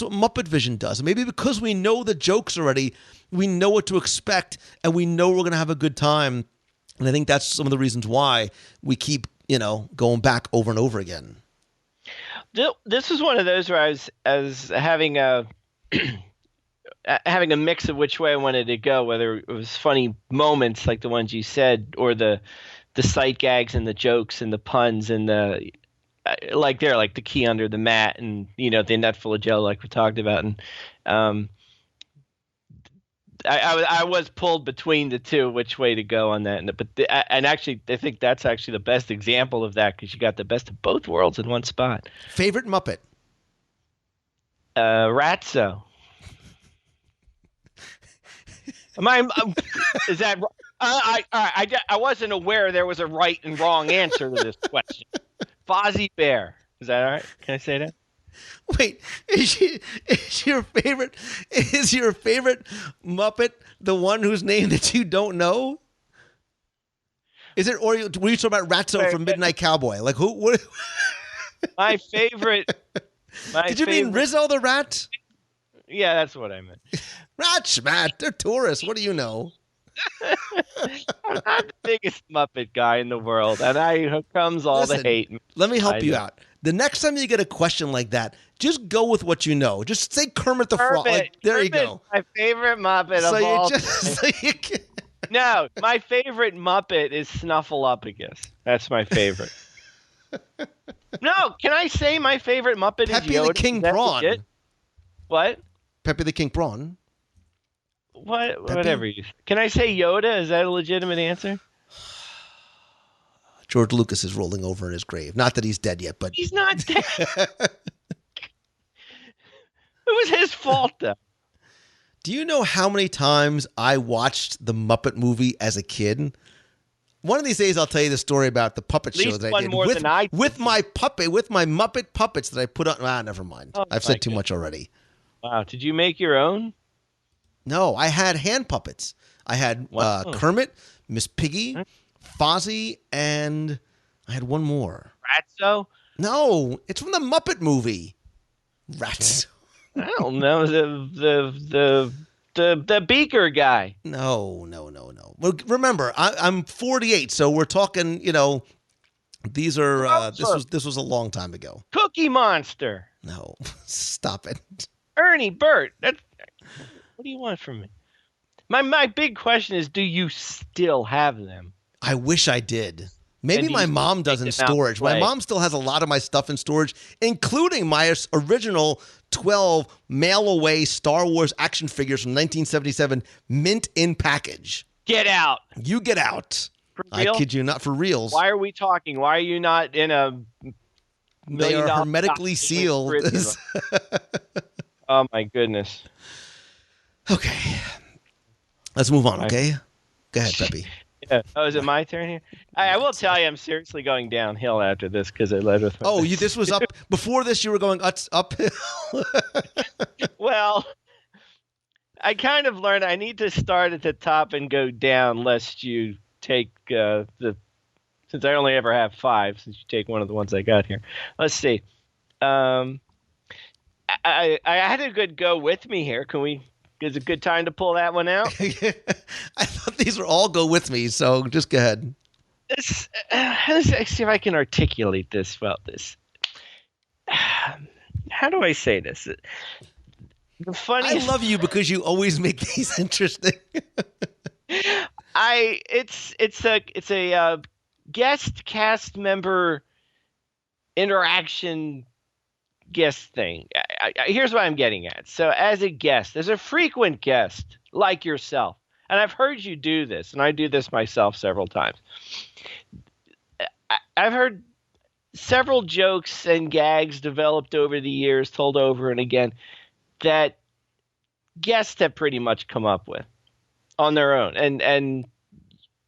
what Muppet Vision does. And maybe because we know the jokes already, we know what to expect, and we know we're going to have a good time. And I think that's some of the reasons why we keep going back over and over again. This was one of those where I was having a having a mix of which way I wanted to go, whether it was funny moments like the ones you said, or the sight gags and the jokes and the puns and the like the key under the mat and the net full of jello like we talked about. And I was pulled between the two, which way to go on that. And actually, I think that's actually the best example of that because you got the best of both worlds in one spot. Favorite Muppet? Ratso. Is that? I wasn't aware there was a right and wrong answer to this question. Fozzie Bear. Is that all right? Can I say that? Wait, is your favorite Muppet the one whose name that you don't know? Is it, or were you talking about Ratso from Midnight Cowboy? Like who? What? My favorite. Did you mean Rizzo the Rat? Yeah, that's what I meant. Rat Schmat, they're tourists. What do you know? I'm not the biggest Muppet guy in the world, and here comes all the hate. Let me help you out. The next time you get a question like that, just go with what you know. Just say Kermit the Frog. Like, there you go. My favorite Muppet of all time. No, my favorite Muppet is Snuffleupagus. That's my favorite. No, can I say my favorite Muppet Pepe is Yoda? the King Prawn. What? Pepe the King Prawn. What? Pepe? Whatever you. Can I say Yoda? Is that a legitimate answer? George Lucas is rolling over in his grave. Not that he's dead yet, but he's not dead. It was his fault, though. Do you know how many times I watched the Muppet movie as a kid? One of these days, I'll tell you the story about the puppet show that I did with my Muppet puppets that I put on. Never mind. I've said too much already. Wow. Did you make your own? No, I had hand puppets. I had Kermit, Miss Piggy, Fozzie, and I had one more. Ratso? No, it's from the Muppet movie. Ratso. I don't know. The beaker guy. No. Well, remember, I'm 48, so we're talking. These are this was a long time ago. Cookie Monster. No, stop it. Ernie Bert. What do you want from me? My big question is, do you still have them? I wish I did. Maybe my mom does in storage. My mom still has a lot of my stuff in storage, including my original 12 mail-away Star Wars action figures from 1977, mint in package. Get out. You get out. For real? I kid you not, for reals. Why are we talking? Why are you not in a They are hermetically sealed. Oh, my goodness. Okay. Let's move on, okay? Go ahead, Pepe. Yeah. Oh, is it my turn here? I will tell you, I'm seriously going downhill after this because I led with my this was up. Before this, you were going uphill. Well, I kind of learned I need to start at the top and go down, lest you take since I only ever have 5, since you take one of the ones I got here. Let's see. I had a good go with me here. Is it a good time to pull that one out? I thought these were all go with me, so just go ahead. Let's see if I can articulate this well. How do I say this? The funniest. I love you because you always make these interesting. It's a guest cast member interaction guest thing. Here's what I'm getting at. So as a guest, as a frequent guest like yourself, and I've heard you do this, and I do this myself several times. I've heard several jokes and gags developed over the years, told over and again, that guests have pretty much come up with on their own. And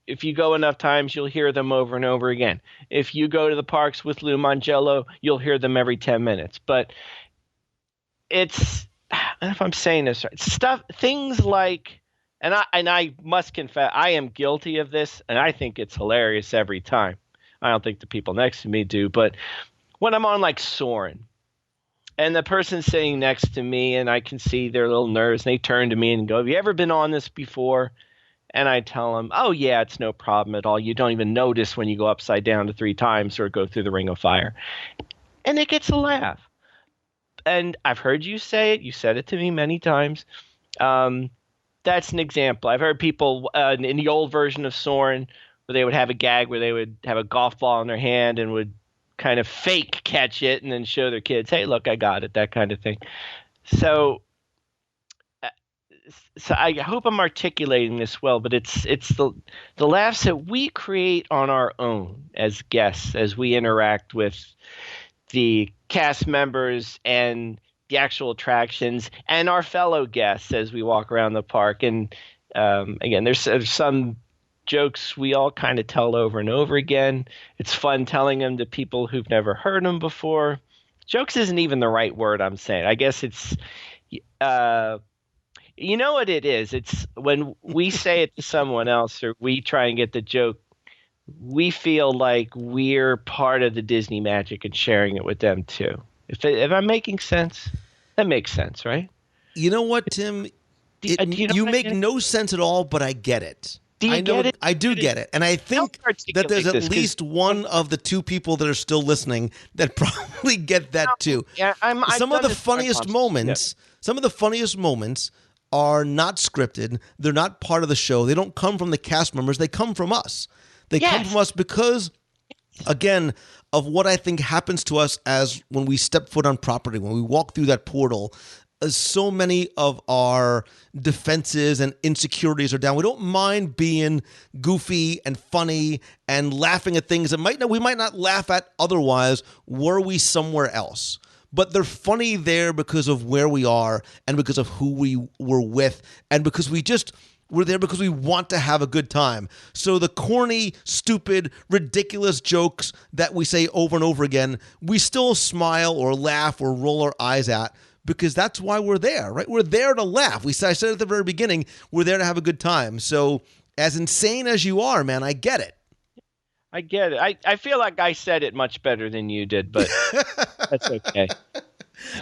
if you go enough times, you'll hear them over and over again. If you go to the parks with Lou Mangello, you'll hear them every 10 minutes. But it's, I don't know if I'm saying this right, things like, and I must confess, I am guilty of this, and I think it's hilarious every time. I don't think the people next to me do, but when I'm on like Soarin', and the person sitting next to me, and I can see their little nerves, and they turn to me and go, "Have you ever been on this before?" And I tell them, "Oh yeah, it's no problem at all. You don't even notice when you go upside down to 3 times or go through the ring of fire." And it gets a laugh. And I've heard you say it. You said it to me many times. That's an example. I've heard people in the old version of Soarin', where they would have a gag where they would have a golf ball in their hand and would kind of fake catch it and then show their kids, "Hey, look, I got it," that kind of thing. So I hope I'm articulating this well, but it's the laughs that we create on our own as guests, as we interact with the cast members and the actual attractions and our fellow guests as we walk around the park. And again, there's some jokes we all kind of tell over and over again. It's fun telling them to people who've never heard them before. Jokes isn't even the right word I'm saying. I guess it's, you know what it is? It's when we say it to someone else or we try and get the joke, we feel like we're part of the Disney magic and sharing it with them too. If I'm making sense, that makes sense, right? You know what, Tim? You make no sense at all, but I get it. Do you get it? I do get it. And I think that there's at least one of the 2 people that are still listening that probably get that too. Yeah, some of the funniest moments are not scripted. They're not part of the show. They don't come from the cast members. They come from us. They come from us because, again, of what I think happens to us as when we step foot on property, when we walk through that portal. So many of our defenses and insecurities are down. We don't mind being goofy and funny and laughing at things that we might not laugh at otherwise were we somewhere else. But they're funny there because of where we are and because of who we were with and because we're there because we want to have a good time. So the corny, stupid, ridiculous jokes that we say over and over again, we still smile or laugh or roll our eyes at. Because that's why we're there, right? We're there to laugh. I said at the very beginning, we're there to have a good time. So as insane as you are, man, I get it. I get it. I feel like I said it much better than you did, but that's okay.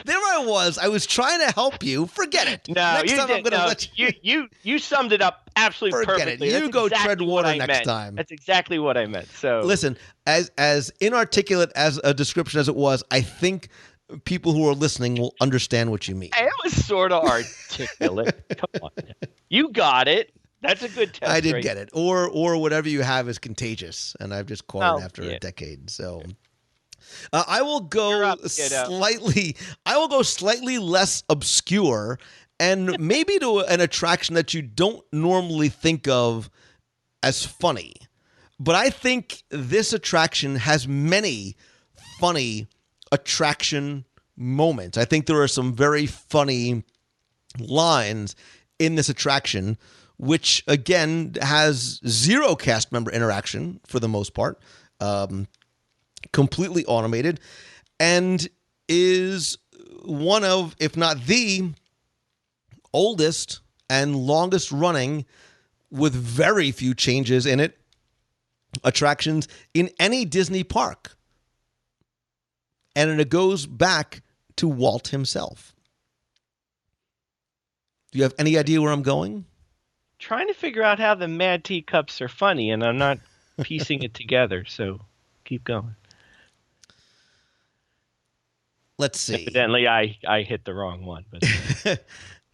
There I was. I was trying to help you. Forget it. No, next you time did. I'm going to let you summed it up absolutely perfectly. You go tread water next time. That's exactly what I meant. So listen, as inarticulate as a description as it was, I think people who are listening will understand what you mean. It was sort of articulate. Come on. You got it. That's a good test. I did get it. Or whatever you have is contagious, and I've just caught it after a decade. So I will go slightly less obscure and maybe to an attraction that you don't normally think of as funny. But I think this attraction has many funny attraction moments. I think there are some very funny lines in this attraction, which again has 0 cast member interaction for the most part, completely automated, and is one of, if not the oldest and longest running, with very few changes in it, attractions in any Disney park. And it goes back to Walt himself. Do you have any idea where I'm going? Trying to figure out how the Mad Teacups are funny, and I'm not piecing it together, so keep going. Let's see. Evidently, I hit the wrong one. But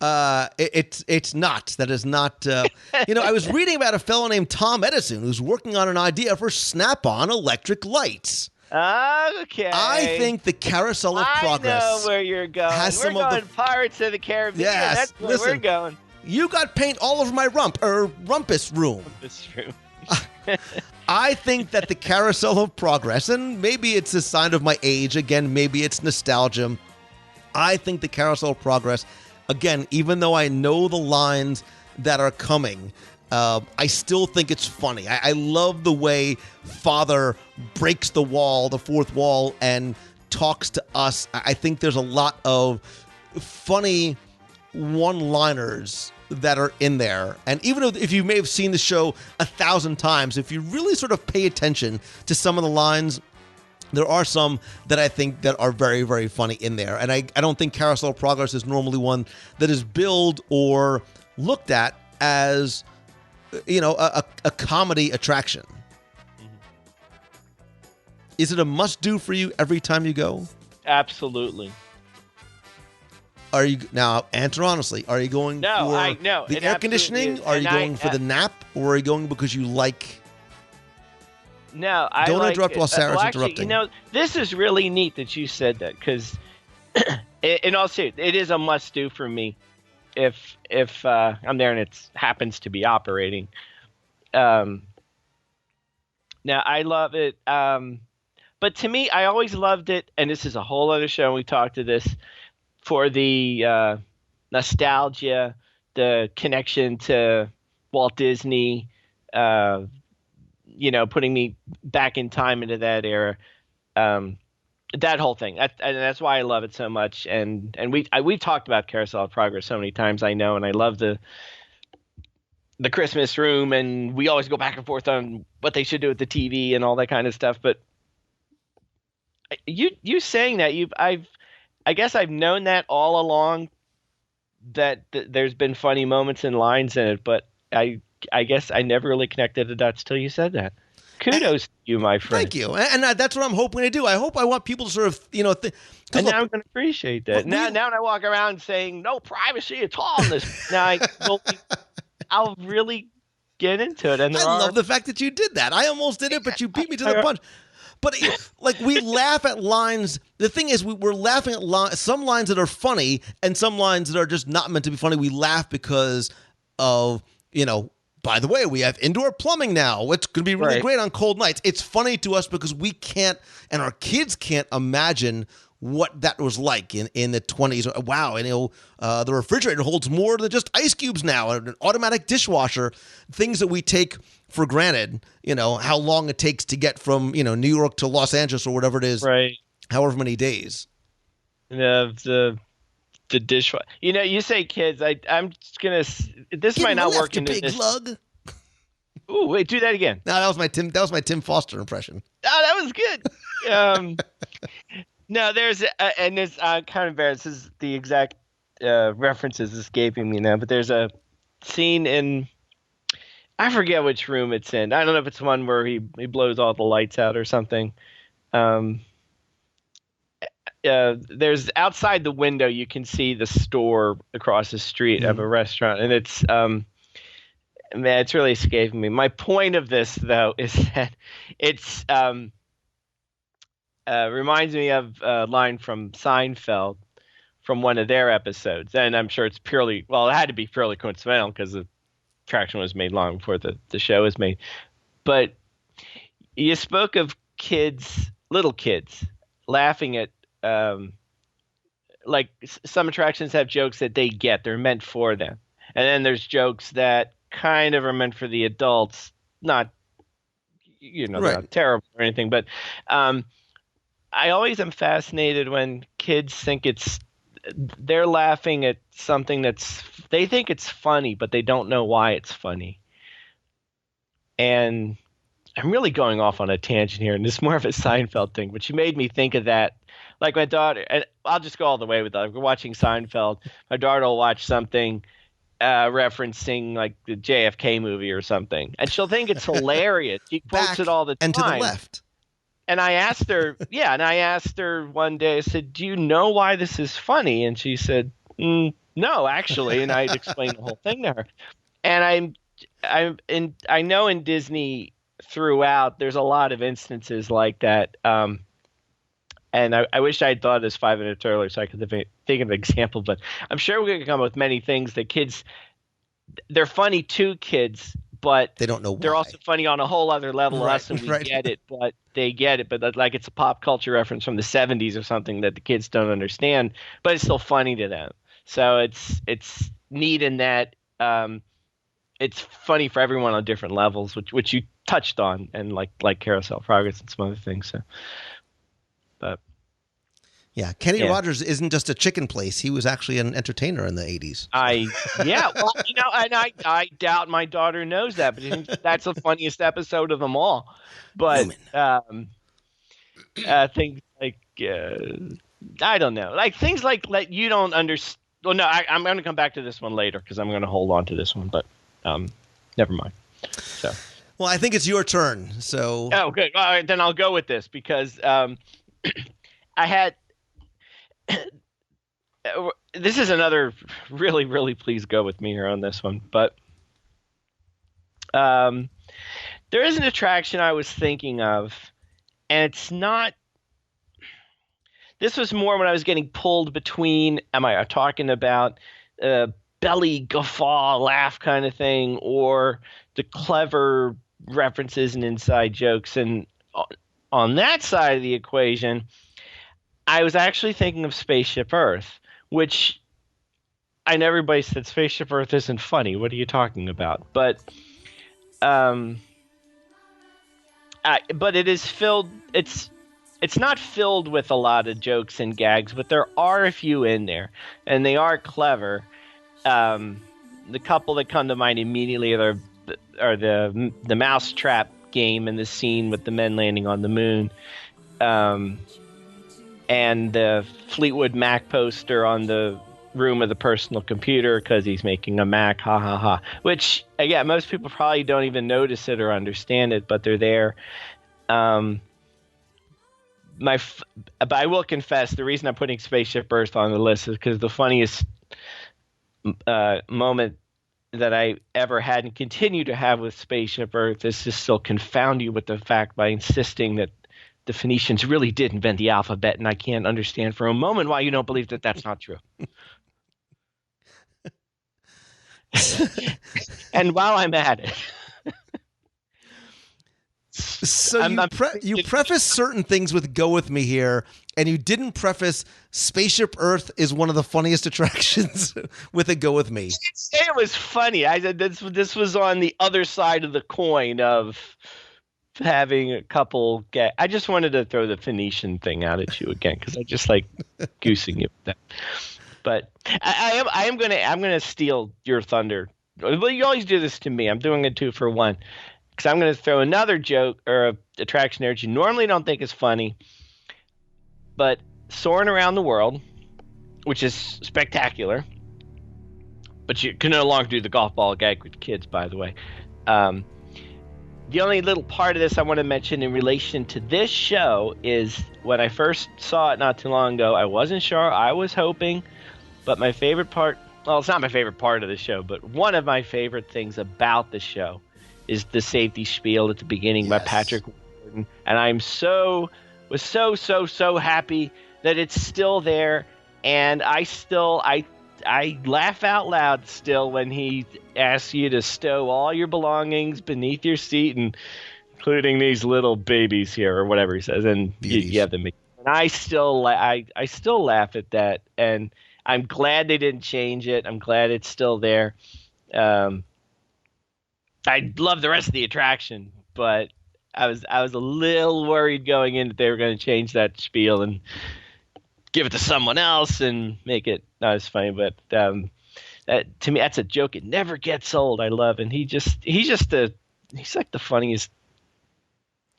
It's not. That is not. I was reading about a fellow named Tom Edison who's working on an idea for Snap-on electric lights. Okay. I think the carousel of progress. I know where you're going. We're going Pirates of the Caribbean. Yes, That's where we're going. You got paint all over my rumpus room. Rumpus room. I think that the carousel of progress, and maybe it's a sign of my age, again, maybe it's nostalgia. I think the carousel of progress, again, even though I know the lines that are coming, I still think it's funny. I love the way Father breaks the fourth wall, and talks to us. I think there's a lot of funny one-liners that are in there. And even if you may have seen the show 1,000 times, if you really sort of pay attention to some of the lines, there are some that I think that are very, very funny in there. And I don't think Carousel of Progress is normally one that is billed or looked at as, a comedy attraction. Is it a must-do for you every time you go? Absolutely. Are you now? Answer honestly. Are you going for the air conditioning? Are you going for the nap, or are you going because you like? No, don't interrupt while Sarah's interrupting. This is really neat that you said that, because, in all seriousness, it is a must-do for me. If I'm there and it happens to be operating. Now I love it. But to me, I always loved it, and this is a whole other show, and we talked to this, for the nostalgia, the connection to Walt Disney, putting me back in time into that era, that whole thing. And that's why I love it so much. And we've talked about Carousel of Progress so many times, I know, and I love the Christmas room, and we always go back and forth on what they should do with the TV and all that kind of stuff. But you saying that, I guess I've known that all along, that there's been funny moments and lines in it, but I guess I never really connected the dots till you said that. Kudos to you, my friend. Thank you. And that's what I'm hoping to do. I want people to sort of, and now I'm going to appreciate that. Now when I walk around saying no privacy at all in this, now I'll really get into it. And I love the fact that you did that. I almost did it, but you beat me to the punch. But we laugh at lines. The thing is, we're laughing at some lines that are funny and some lines that are just not meant to be funny. We laugh because of, by the way, we have indoor plumbing now. It's going to be really great on cold nights. It's funny to us because we can't, and our kids can't imagine what that was like in the 20s. Wow, and the refrigerator holds more than just ice cubes now. An automatic dishwasher, things that we take for granted, how long it takes to get from, New York to Los Angeles or whatever it is, right? However many days. The dishwasher. You say kids. I'm just gonna. This might not work in big this. Lug. Ooh, wait, do that again. No, that was my Tim Foster impression. Oh, that was good. No, there's and there's kind of embarrassed. This is the exact references escaping me now, but there's a scene in. I forget which room it's in. I don't know if it's one where he blows all the lights out or something. There's outside the window, you can see the store across the street of a restaurant, and it's it's really escaping me. My point of this, though, is that it's reminds me of a line from Seinfeld from one of their episodes, and I'm sure it's it had to be purely coincidental because the attraction was made long before the show was made. But you spoke of little kids, laughing at some attractions have jokes that they get, they're meant for them, and then there's jokes that kind of are meant for the adults, not they're not terrible or anything, but I always am fascinated when kids think they're laughing at something they think it's funny, but they don't know why it's funny. And I'm really going off on a tangent here, and it's more of a Seinfeld thing, but you made me think of that. Like my daughter, and I'll just go all the way with that. We're watching Seinfeld. My daughter will watch something referencing like the JFK movie or something, and she'll think it's hilarious. She quotes it all the time. And to the left. And I asked her, one day, I said, "Do you know why this is funny?" And she said, No, actually, and I'd explain the whole thing to her. And I know in Disney throughout, there's a lot of instances like that. And I wish I had thought of this 5 minutes earlier so I could think of an example, but I'm sure we could come up with many things that kids, they're funny to kids, but they don't know why. They're also funny on a whole other level. Right, Us and we right. get it, but they get it. But like it's a pop culture reference from the 70s or something that the kids don't understand, but it's still funny to them. So it's neat in that it's funny for everyone on different levels, which you touched on, and like Carousel Progress and some other things. So, but yeah, Kenny Rogers isn't just a chicken place. He was actually an entertainer in the 80s. Well, and I doubt my daughter knows that, but I think that's the funniest episode of them all. But things like I don't know, like things like you don't understand. Well, no, I'm going to come back to this one later because I'm going to hold on to this one, but never mind. So, well, I think it's your turn. So, good. All right, then I'll go with this because I had. This is another really, really please go with me here on this one, but there is an attraction I was thinking of, and it's not. This was more when I was getting pulled between, am I talking about belly guffaw laugh kind of thing, or the clever references and inside jokes? And on that side of the equation, I was actually thinking of Spaceship Earth, which I know everybody said Spaceship Earth isn't funny. What are you talking about? But it is filled. It's not filled with a lot of jokes and gags, but there are a few in there, and they are clever. The couple that come to mind immediately are the mousetrap game and the scene with the men landing on the moon, and the Fleetwood Mac poster on the room of the personal computer because he's making a Mac, ha ha ha. Which again, most people probably don't even notice it or understand it, but they're there. But I will confess, the reason I'm putting Spaceship Earth on the list is because the funniest moment that I ever had and continue to have with Spaceship Earth is to still confound you with the fact by insisting that the Phoenicians really did invent the alphabet, and I can't understand for a moment why you don't believe that that's not true. And while I'm at it. So you preface certain things with "Go with me" here, and you didn't preface Spaceship Earth is one of the funniest attractions with a "Go with me." I didn't say it was funny. I said this was on the other side of the coin of having a couple get. I just wanted to throw the Phoenician thing out at you again because I just like goosing you with that. But I'm gonna steal your thunder. Well, you always do this to me. I'm doing a 2-for-1. Because I'm going to throw another joke or a attraction there that you normally don't think is funny, but Soaring Around the World, which is spectacular, but you can no longer do the golf ball gag with kids, by the way. The only little part of this I want to mention in relation to this show is when I first saw it not too long ago, I wasn't sure. I was hoping, but my favorite part, well, it's not my favorite part of the show, but one of my favorite things about the show is the safety spiel at the beginning by Patrick Warden. And I'm so happy that it's still there. And I laugh out loud still when he asks you to stow all your belongings beneath your seat, and including these little babies here or whatever he says. And you have them. And I still laugh at that. And I'm glad they didn't change it. I'm glad it's still there. I love the rest of the attraction, but I was a little worried going in that they were going to change that spiel and give it to someone else and make it not as funny. But to me, that's a joke. It never gets old. I love, and he's like the funniest.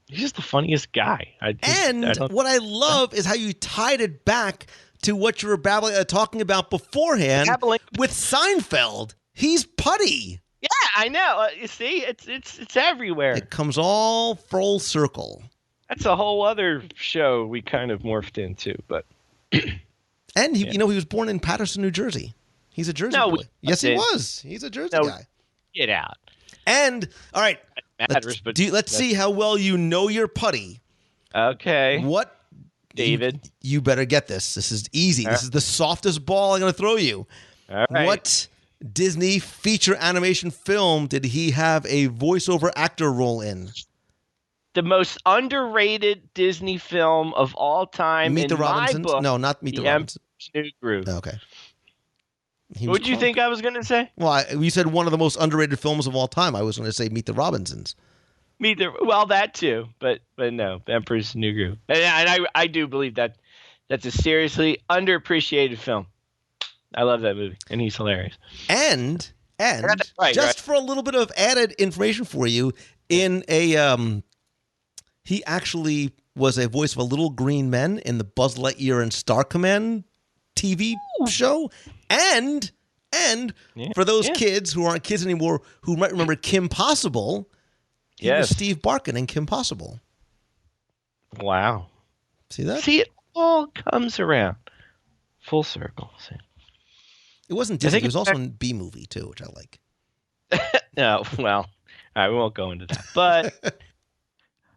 He's just the funniest guy. What I love is how you tied it back to what you were talking about beforehand with Seinfeld. He's putty. Yeah, I know. You see, it's everywhere. It comes all full circle. That's a whole other show we kind of morphed into, but And he was born in Paterson, New Jersey. He's a Jersey boy. Yes, he was. He's a Jersey guy. Get out. And all right, matters, let's see how well you know your putty. Okay. What, David? You better get this. This is easy. This is the softest ball I'm going to throw you. All right. What Disney feature animation film did he have a voiceover actor role in? The most underrated Disney film of all time. Meet the Robinsons? Book, No, not Meet the Robinsons. New Groove. Okay. What did you think I was going to say? Well, you said one of the most underrated films of all time. I was going to say Meet the Robinsons. Well, that too, but no, Emperor's New Groove, and I do believe that's a seriously underappreciated film. I love that movie, and he's hilarious. And right. For a little bit of added information for you, in he actually was a voice of a little green men in the Buzz Lightyear and Star Command TV show, and for those kids who aren't kids anymore who might remember Kim Possible, he was Steve Barkin in Kim Possible. Wow. See that? See, it all comes around. Full circle. See? It wasn't Disney. It was also in B-Movie, too, which I like. No, well, all right, we won't go into that. But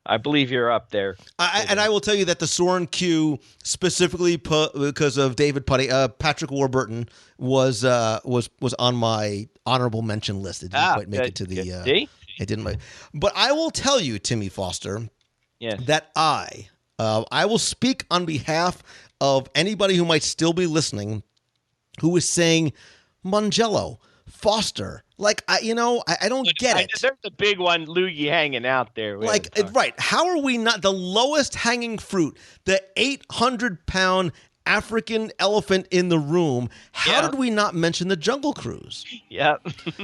I believe you're up there. And I will tell you that the Soren Q, specifically because of David Putty, Patrick Warburton, was on my honorable mention list. It didn't quite make it to the... It didn't. But I will tell you, Timmy Foster, that I will speak on behalf of anybody who might still be listening who is saying, Mangello, Foster, I don't get it. There's a big one, Loogie, hanging out there. Right. How are we not the lowest hanging fruit, the 800-pound African elephant in the room? How did we not mention the Jungle Cruise? Yeah.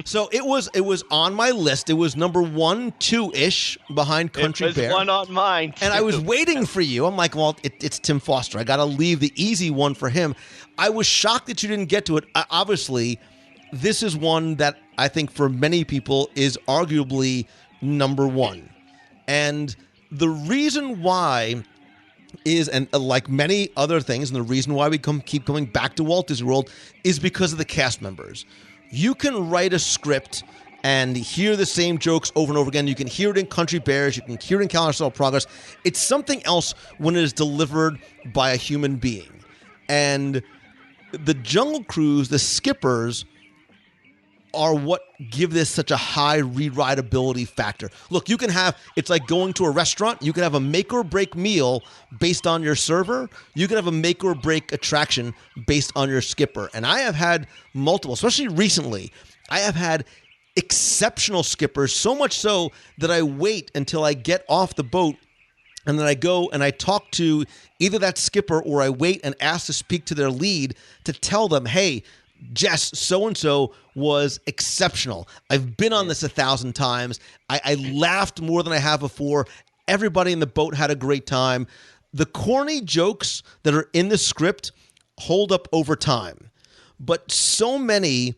So it was on my list. It was number 1, 2-ish behind Country Bear. It was one on mine, too. And I was waiting for you. I'm like, well, it's Tim Foster. I got to leave the easy one for him. I was shocked that you didn't get to it. Obviously, this is one that I think for many people is arguably number 1. And the reason why is, and like many other things, and the reason why we keep coming back to Walt Disney World is because of the cast members. You can write a script and hear the same jokes over and over again. You can hear it in Country Bears. You can hear it in Carousel of Progress. It's something else when it is delivered by a human being. And the Jungle Cruise, the skippers, are what give this such a high rewritability factor. Look, you can have, it's like going to a restaurant. You can have a make or break meal based on your server. You can have a make or break attraction based on your skipper. And I have had multiple, especially recently, I have had exceptional skippers, so much so that I wait until I get off the boat and then I go and I talk to either that skipper or I wait and ask to speak to their lead to tell them, hey, Jess, so-and-so was exceptional. I've been on this 1,000 times. I laughed more than I have before. Everybody in the boat had a great time. The corny jokes that are in the script hold up over time. But so many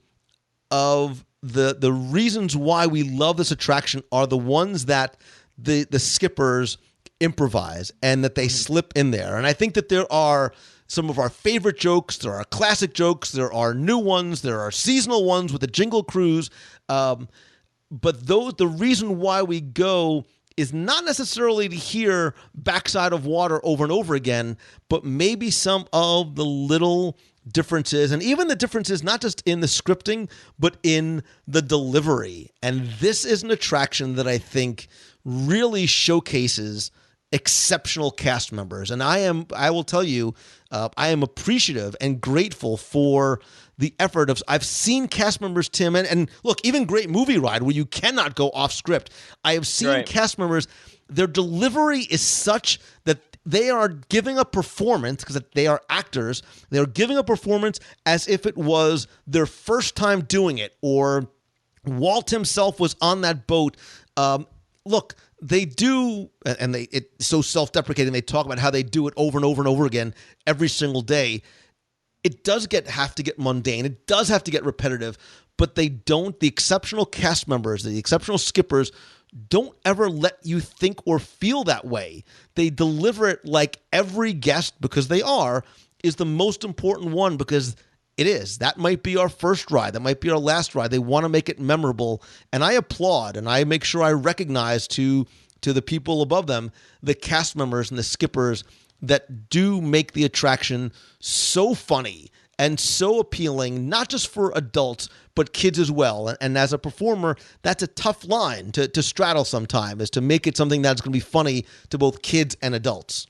of the reasons why we love this attraction are the ones that the skippers improvise and that they slip in there. And I think that there are some of our favorite jokes. There are classic jokes. There are new ones. There are seasonal ones with the Jingle Cruise. But the reason why we go is not necessarily to hear Backside of Water over and over again, but maybe some of the little differences, and even the differences not just in the scripting, but in the delivery. And this is an attraction that I think really showcases exceptional cast members. And I will tell you, I am appreciative and grateful for the effort of, I've seen cast members, Tim, and look, even Great Movie Ride, where you cannot go off script. I have seen cast members, their delivery is such that they are giving a performance, because they are actors, they are giving a performance as if it was their first time doing it, or Walt himself was on that boat. Look, they do, and it's so self-deprecating, they talk about how they do it over and over and over again every single day. It does have to get mundane. It does have to get repetitive, but they don't. The exceptional cast members, the exceptional skippers, don't ever let you think or feel that way. They deliver it like every guest, because they are, is the most important one because it is. That might be our first ride. That might be our last ride. They want to make it memorable. And I applaud and I make sure I recognize to the people above them, the cast members and the skippers that do make the attraction so funny and so appealing, not just for adults, but kids as well. And as a performer, that's a tough line to straddle sometime, is to make it something that's going to be funny to both kids and adults.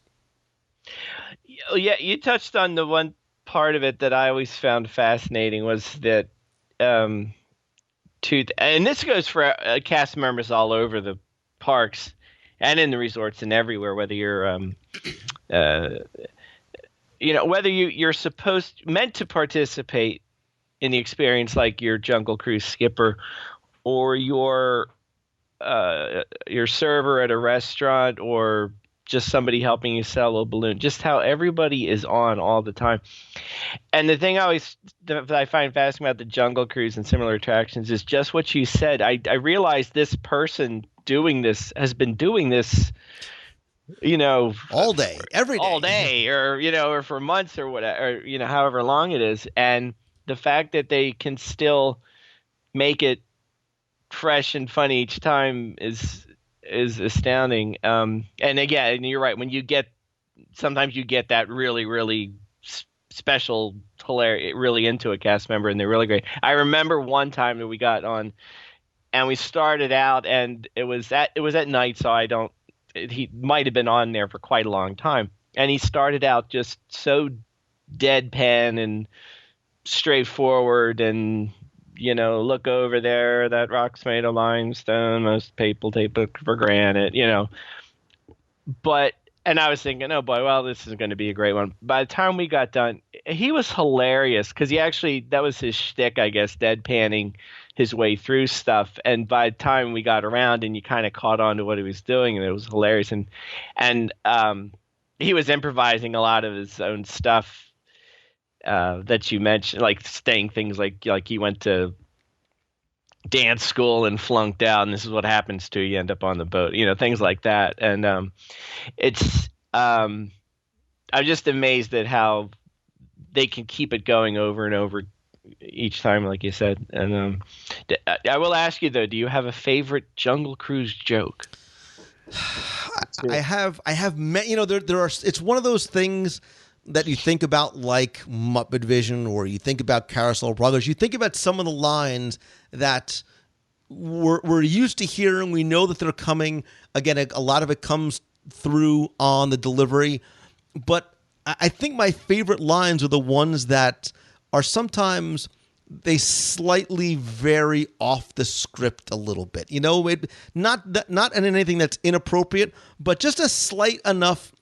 Yeah, you touched on the one part of it that I always found fascinating was that, and this goes for cast members all over the parks and in the resorts and everywhere, whether you're, whether you're meant to participate in the experience, like your Jungle Cruise skipper, or your server at a restaurant, or just somebody helping you sell a balloon, just how everybody is on all the time. And the thing that I find fascinating about the Jungle Cruise and similar attractions is just what you said. I realized this person doing this has been doing this, all day, every day, all day, or for months or whatever, or, however long it is. And the fact that they can still make it fresh and funny each time is astounding. And again, you're right. When sometimes you get that really, really special, hilarious, really into a cast member, and they're really great. I remember one time that we got on, and we started out, and it was at night, so he might have been on there for quite a long time, and he started out just so deadpan and straightforward, and look over there, that rock's made of limestone, most people take it for granted, and I was thinking, oh boy, well, this is going to be a great one. By the time we got done, he was hilarious because that was his shtick, I guess, deadpanning his way through stuff. And by the time we got around and you kind of caught on to what he was doing, and it was hilarious. And he was improvising a lot of his own stuff that you mentioned, like saying things like he went to dance school and flunked out, and this is what happens to you end up on the boat, things like that. And I'm just amazed at how they can keep it going over and over each time, like you said. And I will ask you though, do you have a favorite Jungle Cruise joke? I have there are, it's one of those things that you think about, like Muppet Vision, or you think about Carousel of Progress. You think about some of the lines that we're used to hearing. We know that they're coming. Again, a lot of it comes through on the delivery. But I think my favorite lines are the ones that are sometimes they slightly vary off the script a little bit. Not in anything that's inappropriate, but just a slight enough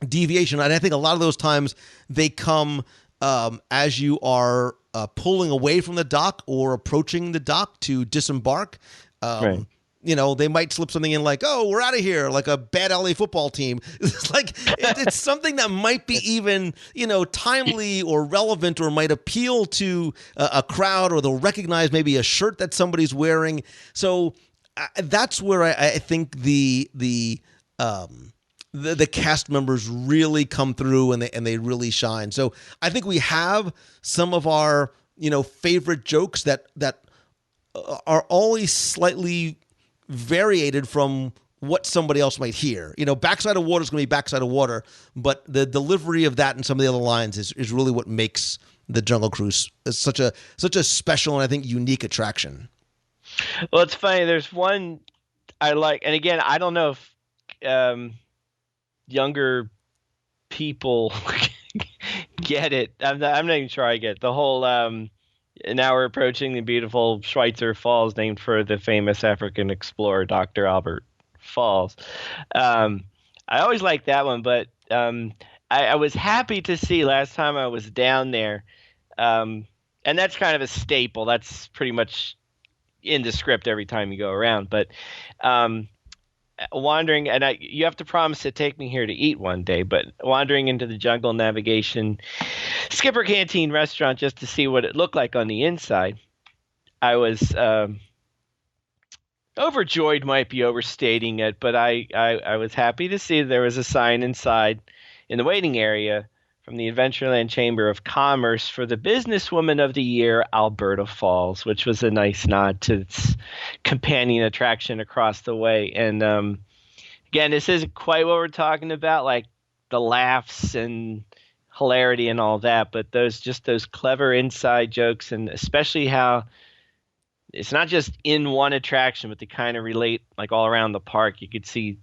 deviation. And I think a lot of those times they come as you are pulling away from the dock or approaching the dock to disembark. Right. They might slip something in like, "Oh, we're out of here," like a bad LA football team. It's like it's something that might be even timely or relevant, or might appeal to a crowd, or they'll recognize maybe a shirt that somebody's wearing. So that's where I think the cast members really come through, and they really shine. So I think we have some of our favorite jokes that are always slightly variated from what somebody else might hear. Backside of Water is going to be Backside of Water, but the delivery of that and some of the other lines is really what makes the Jungle Cruise such a special and I think unique attraction. Well, it's funny. There's one I like, and again, I don't know if younger people get it. I'm not even sure I get it. The whole now we're approaching the beautiful Schweitzer Falls, named for the famous African explorer Dr. Albert Falls. I always liked that one, but I was happy to see last time I was down there, and that's kind of a staple. That's pretty much in the script every time you go around. But wandering, and you have to promise to take me here to eat one day, but wandering into the Jungle Navigation Skipper Canteen restaurant just to see what it looked like on the inside, I was overjoyed, might be overstating it, but I was happy to see there was a sign inside in the waiting area from the Adventureland Chamber of Commerce for the Businesswoman of the Year, Alberta Falls, which was a nice nod to its companion attraction across the way. And again, this isn't quite what we're talking about, like the laughs and hilarity and all that, but those clever inside jokes, and especially how it's not just in one attraction, but they kind of relate like all around the park. You could see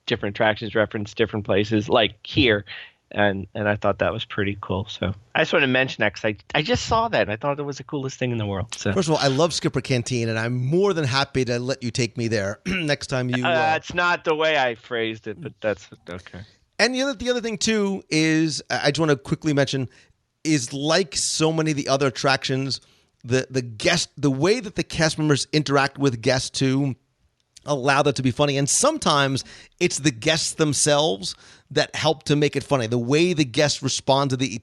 different attractions reference different places, like here. And I thought that was pretty cool. So I just want to mention that because I just saw that. And I thought it was the coolest thing in the world. So First of all, I love Skipper Canteen, and I'm more than happy to let you take me there next time you. It's not the way I phrased it, but that's okay. And the other thing too is I just want to quickly mention is, like so many of the other attractions, the way that the cast members interact with guests too allow that to be funny. And sometimes it's the guests themselves that help to make it funny. The way the guests respond to the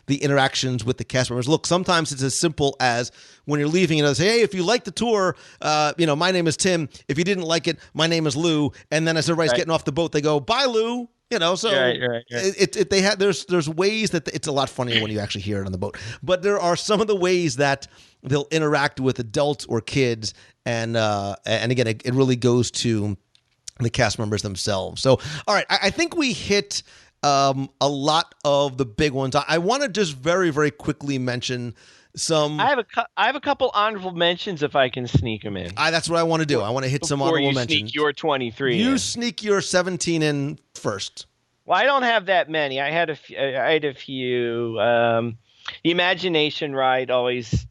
interactions with the cast members. Look, sometimes it's as simple as when you're leaving, say, hey, if you like the tour, my name is Tim. If you didn't like it, my name is Lou. And then as everybody's getting off the boat, they go, bye, Lou. Right. There's ways that it's a lot funnier when you actually hear it on the boat. But there are some of the ways that they'll interact with adults or kids, and again, it really goes to the cast members themselves. So, all right, I think we hit a lot of the big ones. I want to just very, very quickly mention some. I have a couple honorable mentions if I can sneak them in. That's what I want to do. I want to hit some honorable mentions. Sneak your 23. You sneak your 17 in first. Well, I don't have that many. I had a few. The Imagination Ride always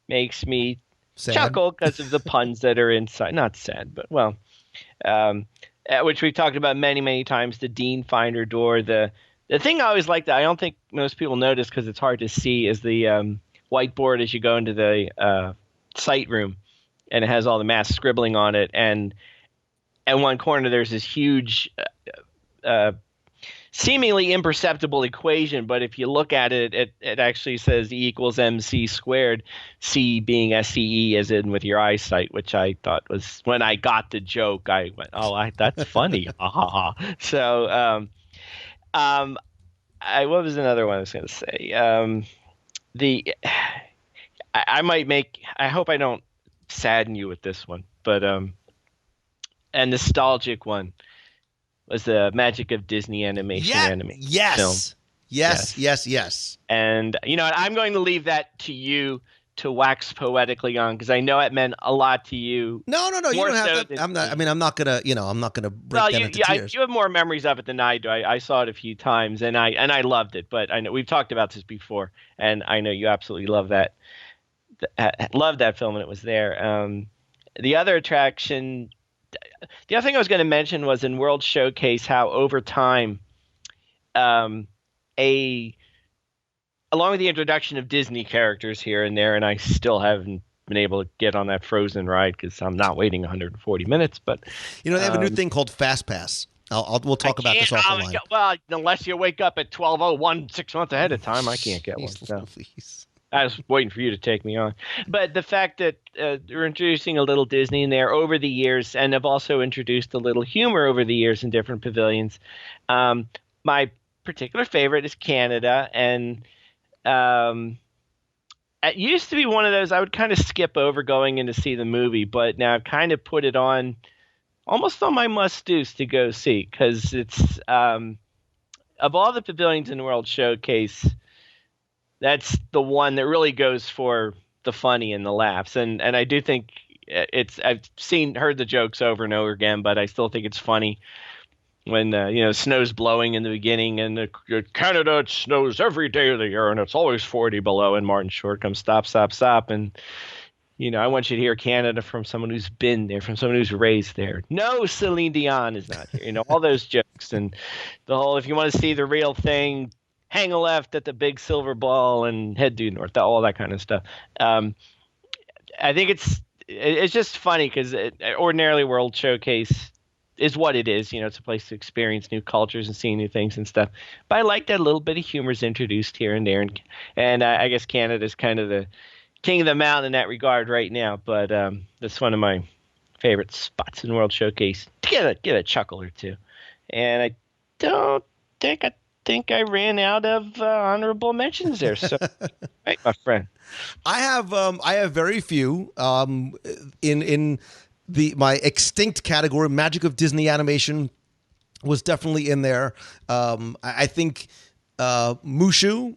makes me chuckle because of the puns that are inside. Not sad, but well, which we've talked about many, many times. The Dean Finder door. The thing I always like that I don't think most people notice because it's hard to see is the whiteboard as you go into the sight room, and it has all the math scribbling on it. And at one corner, there's this huge, seemingly imperceptible equation, but if you look at it, it actually says E equals MC squared, C being SCE as in with your eyesight, which I thought was, when I got the joke, I went, that's funny. So, what was another one I was going to say? I hope I don't sadden you with this one, but a nostalgic one was the Magic of Disney animation film. Yes. And, I'm going to leave that to you to wax poetically on because I know it meant a lot to you. No, you don't have to. I'm not going to break down into tears. You have more memories of it than I do. I saw it a few times and I loved it, but I know we've talked about this before and I know you absolutely love that. Loved that film when it was there. The other attraction, the other thing I was going to mention was in World Showcase how over time, along with the introduction of Disney characters here and there, and I still haven't been able to get on that Frozen ride because I'm not waiting 140 minutes. But they have a new thing called Fast Pass. We'll talk about this offline. Well, unless you wake up at 12:01 6 months ahead of time, I can't get one. So. Please. I was waiting for you to take me on. But the fact that we're introducing a little Disney in there over the years and have also introduced a little humor over the years in different pavilions. My particular favorite is Canada. And it used to be one of those I would kind of skip over going in to see the movie. But now I've kind of put it on almost on my must-dos to go see. Because it's of all the pavilions in the World Showcase, that's the one that really goes for the funny and the laughs. And I do think I've heard the jokes over and over again, but I still think it's funny when, snow's blowing in the beginning and Canada, it snows every day of the year and it's always 40 below. And Martin Short comes, stop. And, I want you to hear Canada from someone who's been there, from someone who's raised there. No, Celine Dion is not here. All those jokes and the whole, if you want to see the real thing, hang a left at the big silver ball and head due north, all that kind of stuff. I think it's just funny because ordinarily World Showcase is what it is. It's a place to experience new cultures and see new things and stuff. But I like that a little bit of humor is introduced here and there. And I guess Canada's kind of the king of the mountain in that regard right now. But that's one of my favorite spots in World Showcase to get a chuckle or two. And I don't think think I ran out of honorable mentions there. So, right, my friend. I have very few. In my extinct category, Magic of Disney Animation was definitely in there. I think Mushu,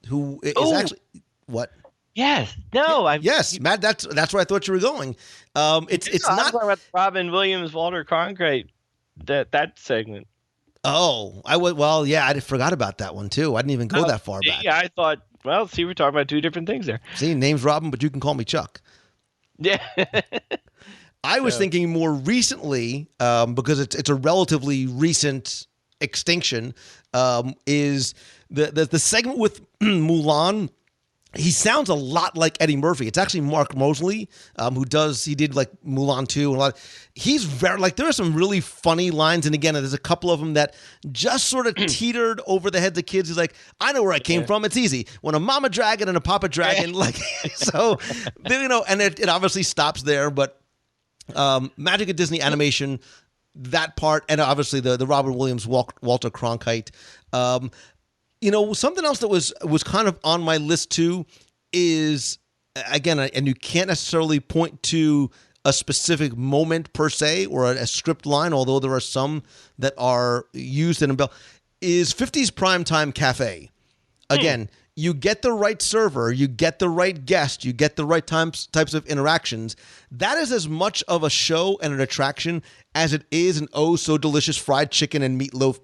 who is actually what? Yes. No. Yes, Matt. That's where I thought you were going. It's I'm not talking about Robin Williams, Walter Cronkite. That segment. Oh, I would. Well, yeah, I forgot about that one too. I didn't even go that far back. Yeah, I thought. Well, see, we're talking about two different things there. See, name's Robin, but you can call me Chuck. Yeah. I was thinking more recently, because it's a relatively recent extinction. Is the segment with Mulan? He sounds a lot like Eddie Murphy. It's actually Mark Mosley, he did like Mulan 2 and a lot. He's very like, there are some really funny lines. And again, there's a couple of them that just sort of teetered over the heads of kids. He's like, I know where I came from. It's easy. When a mama dragon and a papa dragon, like, so, and it obviously stops there. But Magic of Disney Animation, that part, and obviously the Robin Williams, Walter Cronkite. Something else that was kind of on my list too is, again, and you can't necessarily point to a specific moment per se or a script line, although there are some that are used in a bell, is 50s Primetime Cafe. Again, you get the right server, you get the right guest, you get the right types of interactions. That is as much of a show and an attraction as it is an oh so delicious fried chicken and meatloaf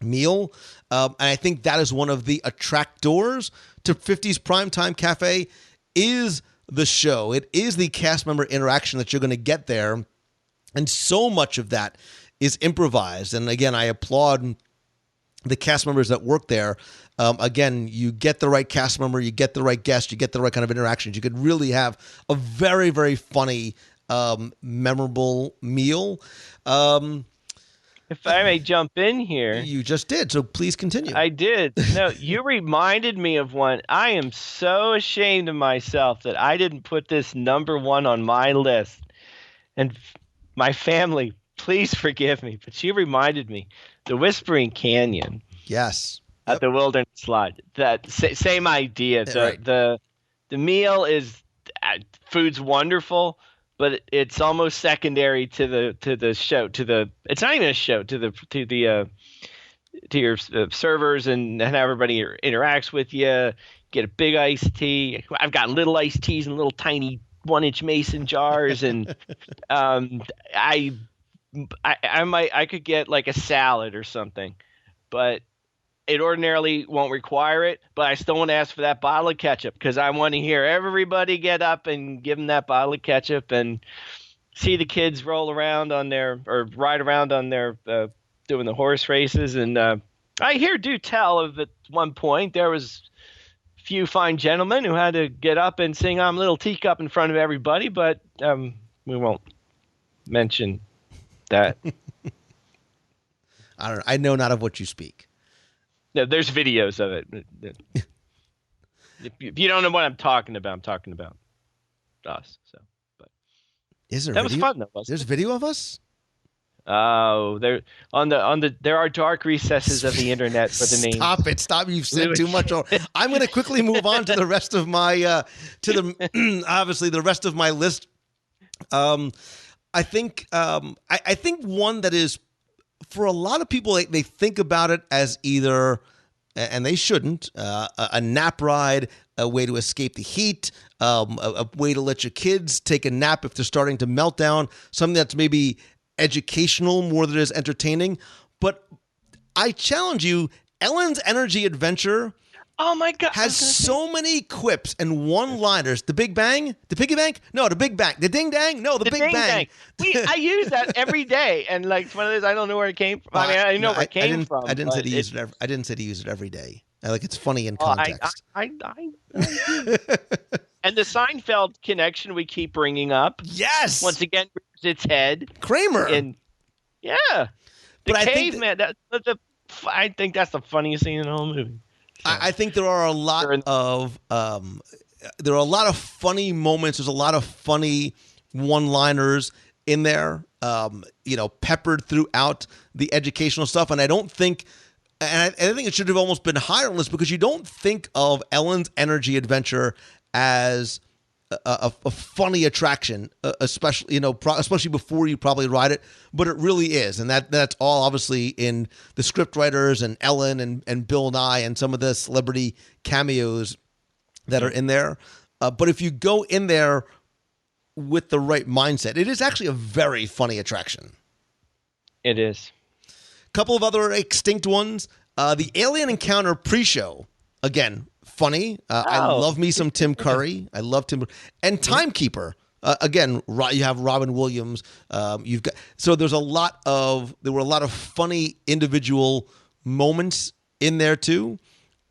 meal. And I think that is one of the attractors to 50s Primetime Cafe is the show. It is the cast member interaction that you're going to get there. And so much of that is improvised. And again, I applaud the cast members that work there. Again, you get the right cast member, you get the right guest, you get the right kind of interactions. You could really have a very, very funny, memorable meal. If I may jump in here. You just did, so please continue. I did. No, you reminded me of one. I am so ashamed of myself that I didn't put this number one on my list. And my family, please forgive me, but you reminded me. The Whispering Canyon. Yes. At the Wilderness Lodge. That same idea. The meal is food's wonderful, but it's almost secondary to the show. It's not even a show. To your servers and how everybody interacts with you. Get a big iced tea. I've got little iced teas in little tiny 1-inch mason jars, and I could get like a salad or something, but it ordinarily won't require it. But I still want to ask for that bottle of ketchup because I want to hear everybody get up and give them that bottle of ketchup and see the kids ride around on their doing the horse races. And I do tell of at one point there was a few fine gentlemen who had to get up and sing "I'm a Little Teacup" in front of everybody, but we won't mention that. I don't know. I know not of what you speak. No, there's videos of it. If you don't know what I'm talking about us. So, but is there? That was fun though. There's video of us. Oh, there are dark recesses of the internet for the name. Stop! You've said too much. I'm going to quickly move on to the rest of my obviously the rest of my list. I think one that is, for a lot of people, they think about it as either, and they shouldn't, a nap ride, a way to escape the heat, a way to let your kids take a nap if they're starting to melt down, something that's maybe educational more than it is entertaining. But I challenge you, Ellen's Energy Adventure, oh my God, has so many quips and one-liners. The Big Bang? The Piggy Bank? No, the Big Bang. The Ding Dang? No, the Big Bang. I use that every day, and like it's one of those, I don't know where it came from. I know where it came from. I didn't say to use it. I didn't say to use it every day. Like, it's funny in context. I and the Seinfeld connection we keep bringing up. Yes. Once again, rears its head. Kramer. And the caveman. I think that's the funniest scene in the whole movie. I think there are a lot of funny moments. There's a lot of funny one-liners in there, peppered throughout the educational stuff. And I don't think and I think it should have almost been higher on the list because you don't think of Ellen's Energy Adventure as a funny attraction, especially especially before you probably ride it, but it really is, and that's all obviously in the script writers and Ellen and Bill Nye and some of the celebrity cameos that are in there. But if you go in there with the right mindset, it is actually a very funny attraction. It is. A couple of other extinct ones: the Alien Encounter pre-show, again. Funny. I love me some Tim Curry. I love Tim. And Timekeeper. Again, you have Robin Williams. There were a lot of funny individual moments in there too.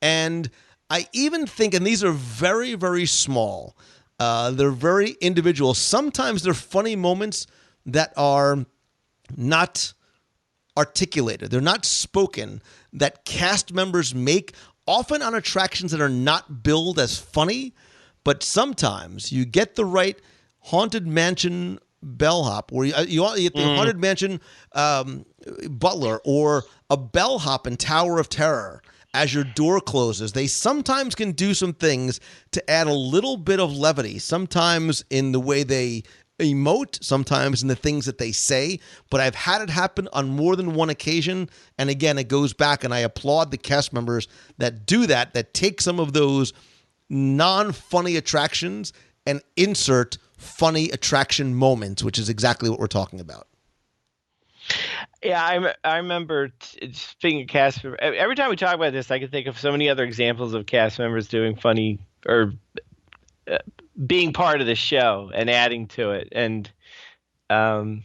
And I even think, and these are very, very small. They're very individual. Sometimes they're funny moments that are not articulated. They're not spoken, that cast members make, often on attractions that are not billed as funny, but sometimes you get the right Haunted Mansion bellhop, or you get the Haunted Mansion butler, or a bellhop in Tower of Terror as your door closes. They sometimes can do some things to add a little bit of levity, sometimes in the way they emote, sometimes in the things that they say, but I've had it happen on more than one occasion. And again, it goes back, and I applaud the cast members that do that take some of those non-funny attractions and insert funny attraction moments, which is exactly what we're talking about. Yeah, I remember speaking of cast members, every time we talk about this, I can think of so many other examples of cast members doing funny or being part of the show and adding to it. And I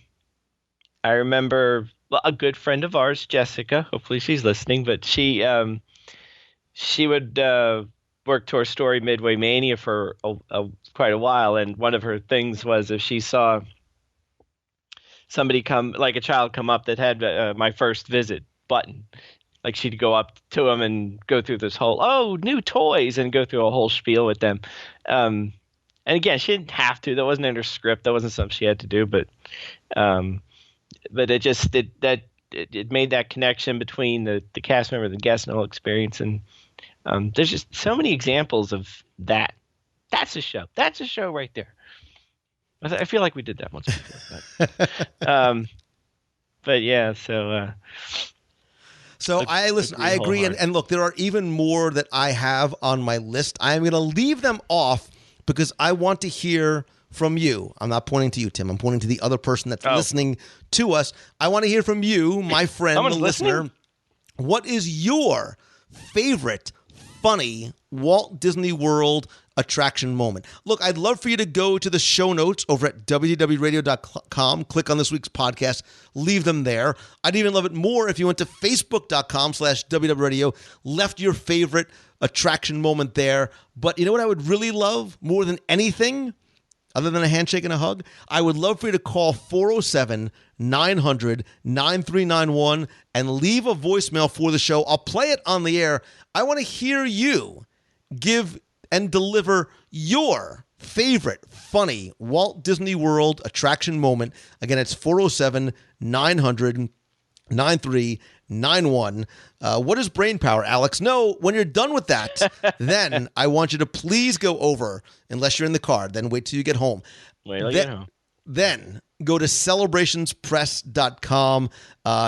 remember a good friend of ours, Jessica, hopefully she's listening, but she would work towards Story Midway Mania for quite a while. And one of her things was if she saw somebody a child come up that had my first visit button, like she'd go up to them and go through this whole, new toys, and go through a whole spiel with them. And again, she didn't have to. That wasn't in her script. That wasn't something she had to do. But it just it made that connection between the cast member and the guest and the whole experience. And there's just so many examples of that. That's a show. That's a show right there. I feel like we did that once before. But yeah, so. So I agree. And look, there are even more that I have on my list. I'm going to leave them off because I want to hear from you. I'm not pointing to you, Tim. I'm pointing to the other person that's listening to us. I want to hear from you, my friend, the listener. What is your favorite funny Walt Disney World attraction moment? Look, I'd love for you to go to the show notes over at WDWradio.com, click on this week's podcast, leave them there. I'd even love it more if you went to Facebook.com/WDWRadio, left your favorite attraction moment there. But you know what I would really love more than anything, other than a handshake and a hug? I would love for you to call 407-900-9391 and leave a voicemail for the show. I'll play it on the air. I want to hear you give and deliver your favorite funny Walt Disney World attraction moment. Again, it's 407-900-9391. What is brain power, Alex? No, when you're done with that, then I want you to please go over, unless you're in the car, then wait till you get home. Then go to celebrationspress.com.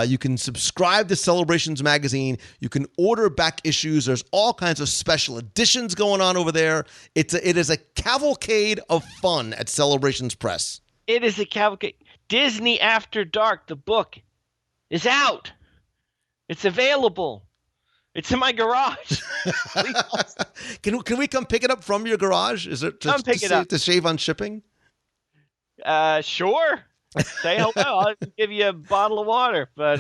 You can subscribe to Celebrations Magazine. You can order back issues. There's all kinds of special editions going on over there. It is a cavalcade of fun at Celebrations Press. It is a cavalcade. Disney After Dark, the book, is out. It's available. It's in my garage. Can we come pick it up from your garage? Is it to save on shipping? Sure. Say hello. I'll give you a bottle of water. But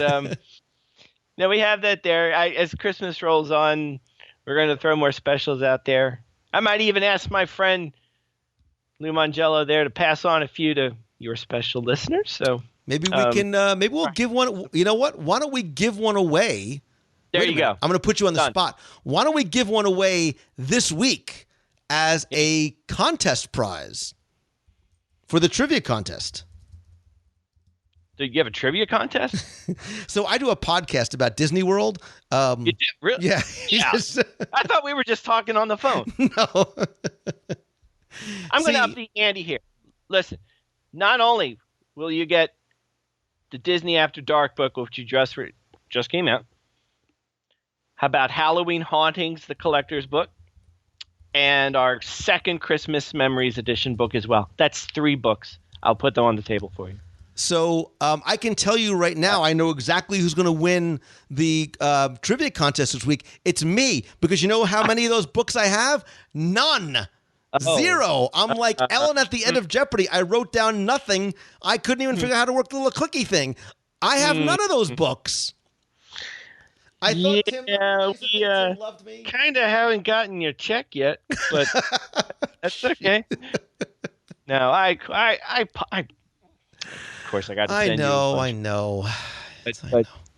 no, we have that there. As Christmas rolls on, we're going to throw more specials out there. I might even ask my friend Lou Mangello there to pass on a few to your special listeners. So maybe we can. Maybe we'll give one. You know what? Why don't we give one away? There you go. I'm going to put you on the spot. Why don't we give one away this week as a contest prize for the trivia contest? Do you have a trivia contest? So I do a podcast about Disney World. You did? Really? Yeah. Yeah. I thought we were just talking on the phone. No. I'm going to up the ante here. Listen, not only will you get the Disney After Dark book, which you just came out. How about Halloween Hauntings, the collector's book, and our second Christmas Memories edition book as well. That's 3 books. I'll put them on the table for you. So I can tell you right now, I know exactly who's going to win the trivia contest this week. It's me, because you know how many of those books I have? None. 0. I'm like Ellen at the end of Jeopardy. I wrote down nothing. I couldn't even figure out how to work the little clicky thing. I have none of those books. I thought Tim loved me. Kind of haven't gotten your check yet, but that's okay. No, I of course I got to send you. I know.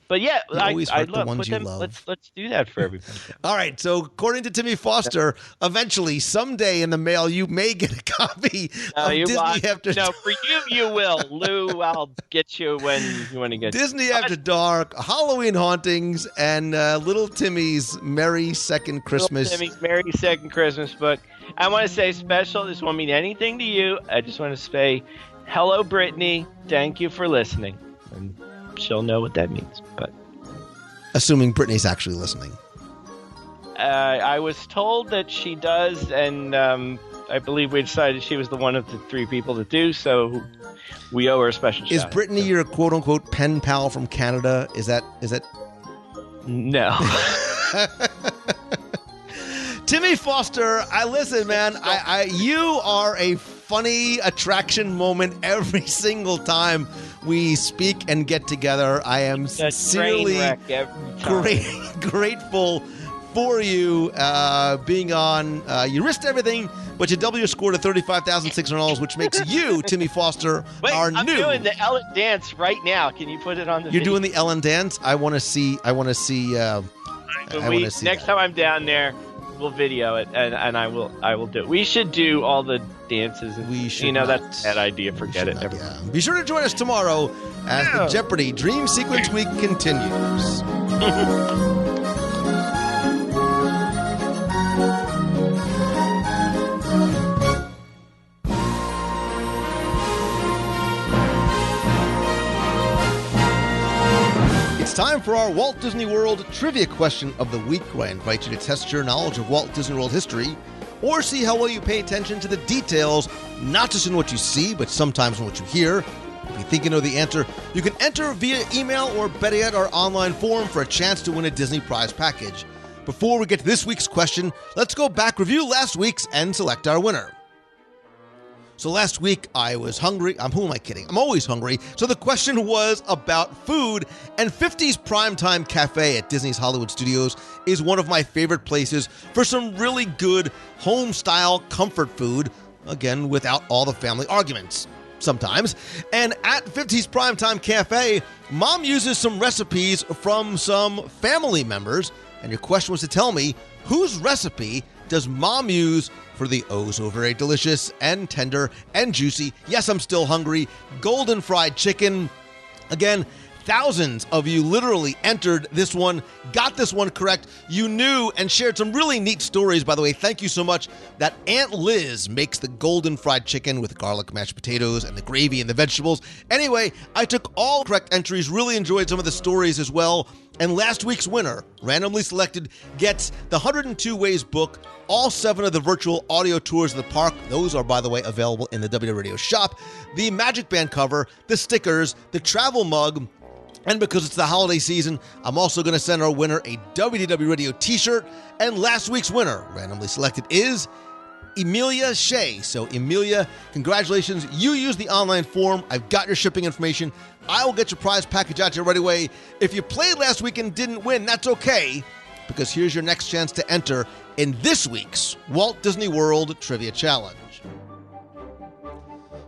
But yeah, I love ones you love. Let's do that for everybody. All right. So according to Timmy Foster, eventually, someday in the mail, you may get a copy of Disney After Dark. No, for you will. Lou, I'll get you when you want to get Disney After Dark, Halloween Hauntings, and Little Timmy's Merry Second Christmas. Little Timmy's Merry Second Christmas book. I want to say special. This won't mean anything to you. I just want to say, hello, Brittany. Thank you for listening. And she'll know what that means. But assuming Brittany's actually listening. I was told that she does, and I believe we decided she was the one of the 3 people that do, so we owe her a special shout. Is Brittany your quote-unquote pen pal from Canada? Is that... No. Timmy Foster, listen, man, you are a funny attraction moment every single time we speak and get together. I am sincerely grateful for you being on. You risked everything, but you double your score to $35,600, which makes you, Timmy Foster, I'm doing the Ellen dance right now. Can you put it on the You're video? doing the Ellen dance? I want to see. Next time I'm down there, we'll video it, and I will do it. We should do all the dances. We should. That's a bad idea. Forget it. Yeah. Be sure to join us tomorrow as the Jeopardy Dream Sequence Week continues. It's time for our Walt Disney World Trivia Question of the Week, where I invite you to test your knowledge of Walt Disney World history, or see how well you pay attention to the details, not just in what you see, but sometimes in what you hear. If you think you know the answer, you can enter via email or, better yet, our online forum for a chance to win a Disney prize package. Before we get to this week's question, let's go back, review last week's, and select our winner. So last week, I was hungry. Who am I kidding? I'm always hungry. So the question was about food, and 50's Primetime Cafe at Disney's Hollywood Studios is one of my favorite places for some really good home-style comfort food, again, without all the family arguments, sometimes. And at 50's Primetime Cafe, Mom uses some recipes from some family members, and your question was to tell me, whose recipe does Mom use for the so very delicious and tender and juicy, yes, I'm still hungry, golden fried chicken? Again, thousands of you literally entered this one, got this one correct. You knew and shared some really neat stories, by the way. Thank you so much. That Aunt Liz makes the golden fried chicken with garlic mashed potatoes and the gravy and the vegetables. Anyway, I took all correct entries, really enjoyed some of the stories as well. And last week's winner, randomly selected, gets the 102 Ways book, all 7 of the virtual audio tours of the park. Those are, by the way, available in the WDW Radio shop. The Magic Band cover, the stickers, the travel mug, and because it's the holiday season, I'm also going to send our winner a WDW Radio t-shirt. And last week's winner, randomly selected, is Emilia Shea. So Emilia, congratulations. You used the online form. I've got your shipping information. I will get your prize package out to you right away. If you played last week and didn't win, that's okay, because here's your next chance to enter in this week's Walt Disney World Trivia Challenge.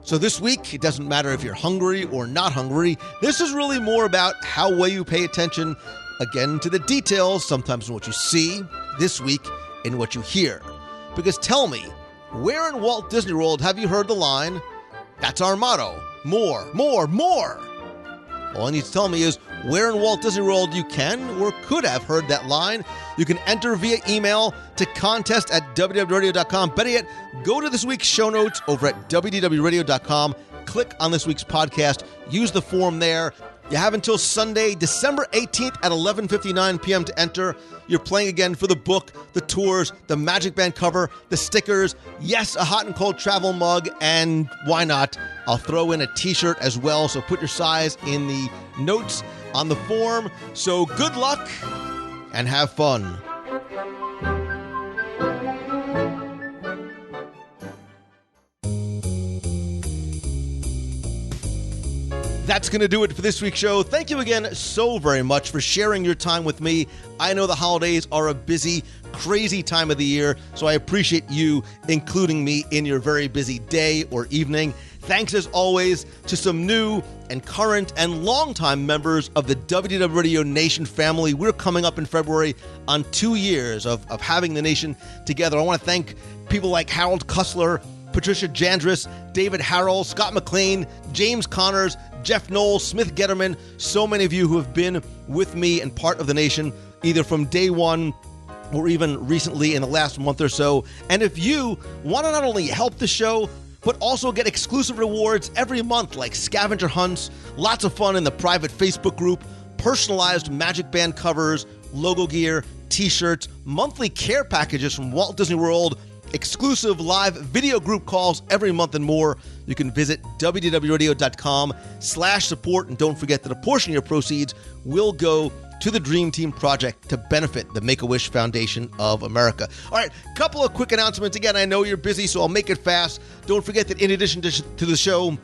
So this week, it doesn't matter if you're hungry or not hungry. This is really more about how well you pay attention, again, to the details, sometimes in what you see, this week in what you hear. Because tell me, where in Walt Disney World have you heard the line, that's our motto, more, more, more? All you need to tell me is where in Walt Disney World you can or could have heard that line. You can enter via email to contest@wdwradio.com. Better yet, go to this week's show notes over at wdwradio.com. Click on this week's podcast. Use the form there. You have until Sunday, December 18th at 11:59 p.m. to enter. You're playing again for the book, the tours, the Magic Band cover, the stickers, yes, a hot and cold travel mug, and why not? I'll throw in a t-shirt as well, so put your size in the notes on the form. So good luck and have fun. That's going to do it for this week's show. Thank you again so very much for sharing your time with me. I know the holidays are a busy, crazy time of the year, so I appreciate you including me in your very busy day or evening. Thanks as always to some new and current and longtime members of the WDW Radio Nation family. We're coming up in February on 2 years of having the nation together. I want to thank people like Harold Kussler, Patricia Jandris, David Harrell, Scott McLean, James Connors, Jeff Knowles, Smith Getterman, so many of you who have been with me and part of the nation, either from day one or even recently in the last month or so. And if you want to not only help the show, but also get exclusive rewards every month like scavenger hunts, lots of fun in the private Facebook group, personalized Magic Band covers, logo gear, t-shirts, monthly care packages from Walt Disney World, exclusive live video group calls every month and more, you can visit wdwradio.com/support. And don't forget that a portion of your proceeds will go to the Dream Team Project to benefit the Make-A-Wish Foundation of America. All right, couple of quick announcements. Again, I know you're busy, so I'll make it fast. Don't forget that in addition to the show,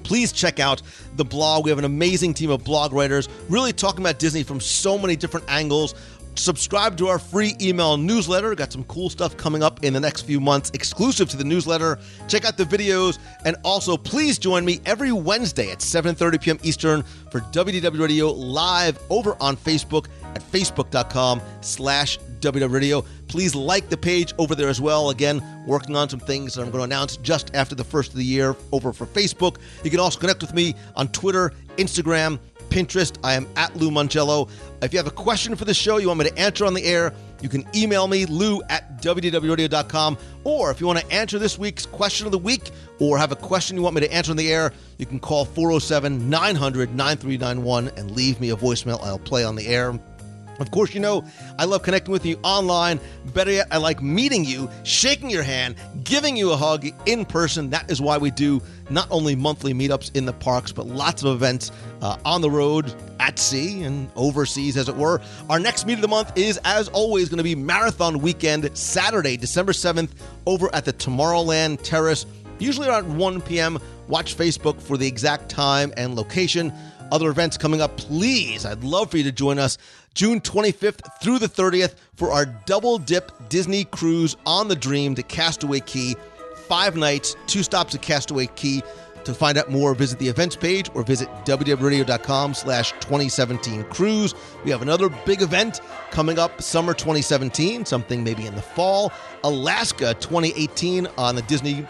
please check out the blog. We have an amazing team of blog writers really talking about Disney from so many different angles. Subscribe to our free email newsletter. Got some cool stuff coming up in the next few months exclusive to the newsletter. Check out the videos. And also, please join me every Wednesday at 7:30 p.m. Eastern for WDW Radio live over on Facebook at facebook.com/WDW Radio. Please like the page over there as well. Again, working on some things that I'm going to announce just after the first of the year over for Facebook. You can also connect with me on Twitter, Instagram, Pinterest. I am at Lou Mongello. If you have a question for the show you want me to answer on the air, you can email me, lou@wdwradio.com. Or if you want to answer this week's question of the week or have a question you want me to answer on the air, you can call 407-900-9391 and leave me a voicemail. I'll play on the air. Of course, you know, I love connecting with you online. Better yet, I like meeting you, shaking your hand, giving you a hug in person. That is why we do not only monthly meetups in the parks, but lots of events on the road, at sea, and overseas, as it were. Our next meet of the month is, as always, going to be Marathon Weekend, Saturday, December 7th, over at the Tomorrowland Terrace, usually around 1 p.m. Watch Facebook for the exact time and location. Other events coming up, please, I'd love for you to join us June 25th through the 30th for our Double Dip Disney Cruise on the Dream to Castaway Cay. 5 nights, 2 stops at Castaway Cay. To find out more, visit the events page or visit www.radio.com/2017 cruise. We have another big event coming up summer 2017, something maybe in the fall. Alaska 2018 on the Disney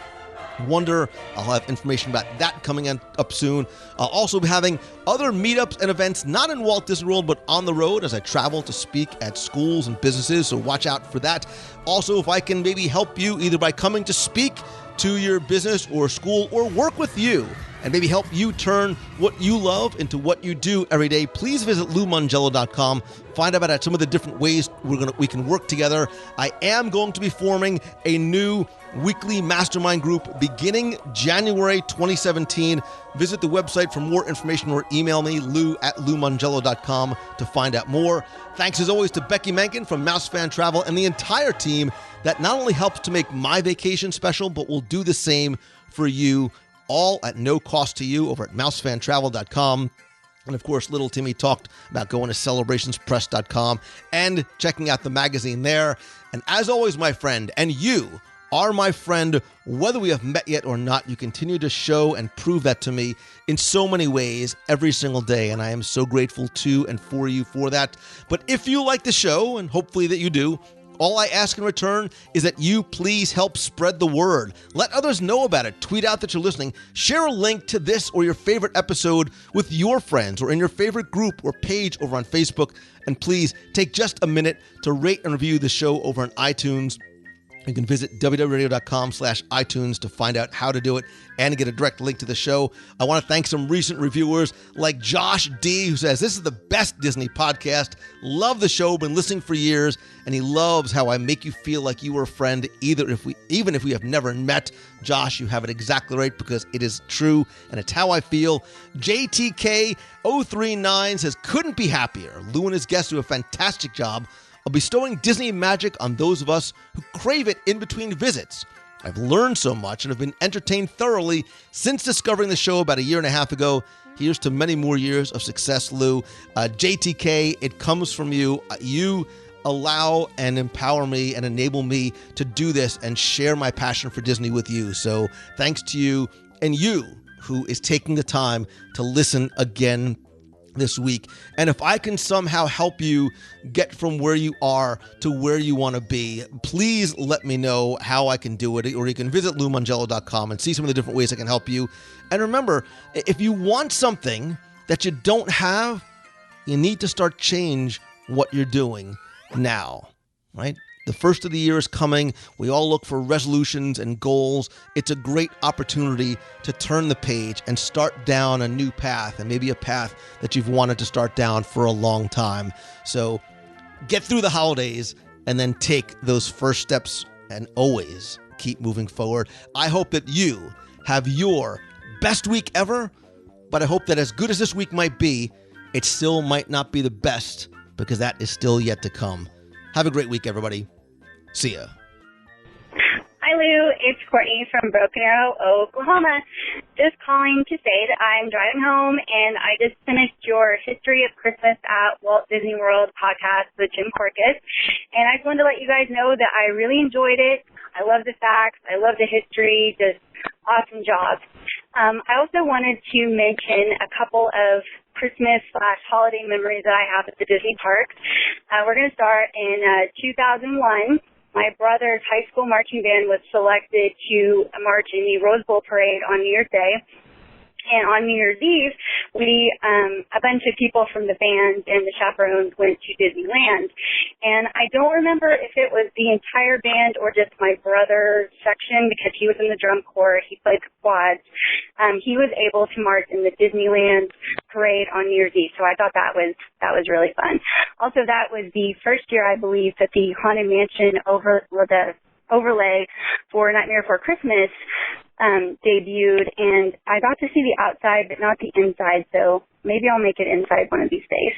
Wonder. I'll have information about that coming up soon. I'll also be having other meetups and events, not in Walt Disney World, but on the road as I travel to speak at schools and businesses, so watch out for that. Also, if I can maybe help you either by coming to speak to your business or school or work with you and maybe help you turn what you love into what you do every day, please visit LouMongello.com. Find out about some of the different ways we can work together. I am going to be forming a new weekly mastermind group beginning January 2017. Visit the website for more information or email me, lou@loumongello.com, to find out more. Thanks as always to Becky Menken from Mouse Fan Travel and the entire team that not only helps to make my vacation special, but will do the same for you, all at no cost to you over at mousefantravel.com. And of course, little Timmy talked about going to celebrationspress.com and checking out the magazine there. And as always, my friend, and you are my friend, whether we have met yet or not, you continue to show and prove that to me in so many ways every single day. And I am so grateful to and for you for that. But if you like the show, and hopefully that you do, All I ask in return is that you please help spread the word. Let others know about it. Tweet out that you're listening. Share a link to this or your favorite episode with your friends or in your favorite group or page over on Facebook. And please take just a minute to rate and review the show over on iTunes. You can visit www.radio.com/iTunes to find out how to do it and get a direct link to the show. I want to thank some recent reviewers like Josh D, who says, "This is the best Disney podcast. Love the show, been listening for years, and he loves how I make you feel like you were a friend, even if we have never met." Josh, you have it exactly right, because it is true, and it's how I feel. JTK039 says, "Couldn't be happier. Lou and his guests do a fantastic job of bestowing Disney magic on those of us who crave it in between visits. I've learned so much and have been entertained thoroughly since discovering the show about a year and a half ago. Here's to many more years of success, Lou." JTK, it comes from you. You allow and empower me and enable me to do this and share my passion for Disney with you. So thanks to you, and you who is taking the time to listen again this week. And if I can somehow help you get from where you are to where you want to be, please let me know how I can do it. Or you can visit LouMongello.com and see some of the different ways I can help you. And remember, if you want something that you don't have, you need to start change what you're doing now, right? The first of the year is coming. We all look for resolutions and goals. It's a great opportunity to turn the page and start down a new path, and maybe a path that you've wanted to start down for a long time. So get through the holidays and then take those first steps and always keep moving forward. I hope that you have your best week ever, but I hope that as good as this week might be, it still might not be the best, because that is still yet to come. Have a great week, everybody. See ya. Hi, Lou. It's Courtney from Broken Arrow, Oklahoma. Just calling to say that I'm driving home, and I just finished your History of Christmas at Walt Disney World podcast with Jim Corcus. And I just wanted to let you guys know that I really enjoyed it. I love the facts. I love the history. Just awesome job. I also wanted to mention a couple of Christmas/holiday memories that I have at the Disney parks. We're going to start in 2001. My brother's high school marching band was selected to march in the Rose Bowl parade on New Year's Day. And on New Year's Eve, a bunch of people from the band and the chaperones went to Disneyland. And I don't remember if it was the entire band or just my brother's section, because he was in the drum corps. He played the quads. He was able to march in the Disneyland parade on New Year's Eve. So I thought that was really fun. Also, that was the first year, I believe, that the Haunted Mansion overlay for Nightmare Before Christmas debuted, and I got to see the outside but not the inside, so maybe I'll make it inside one of these days.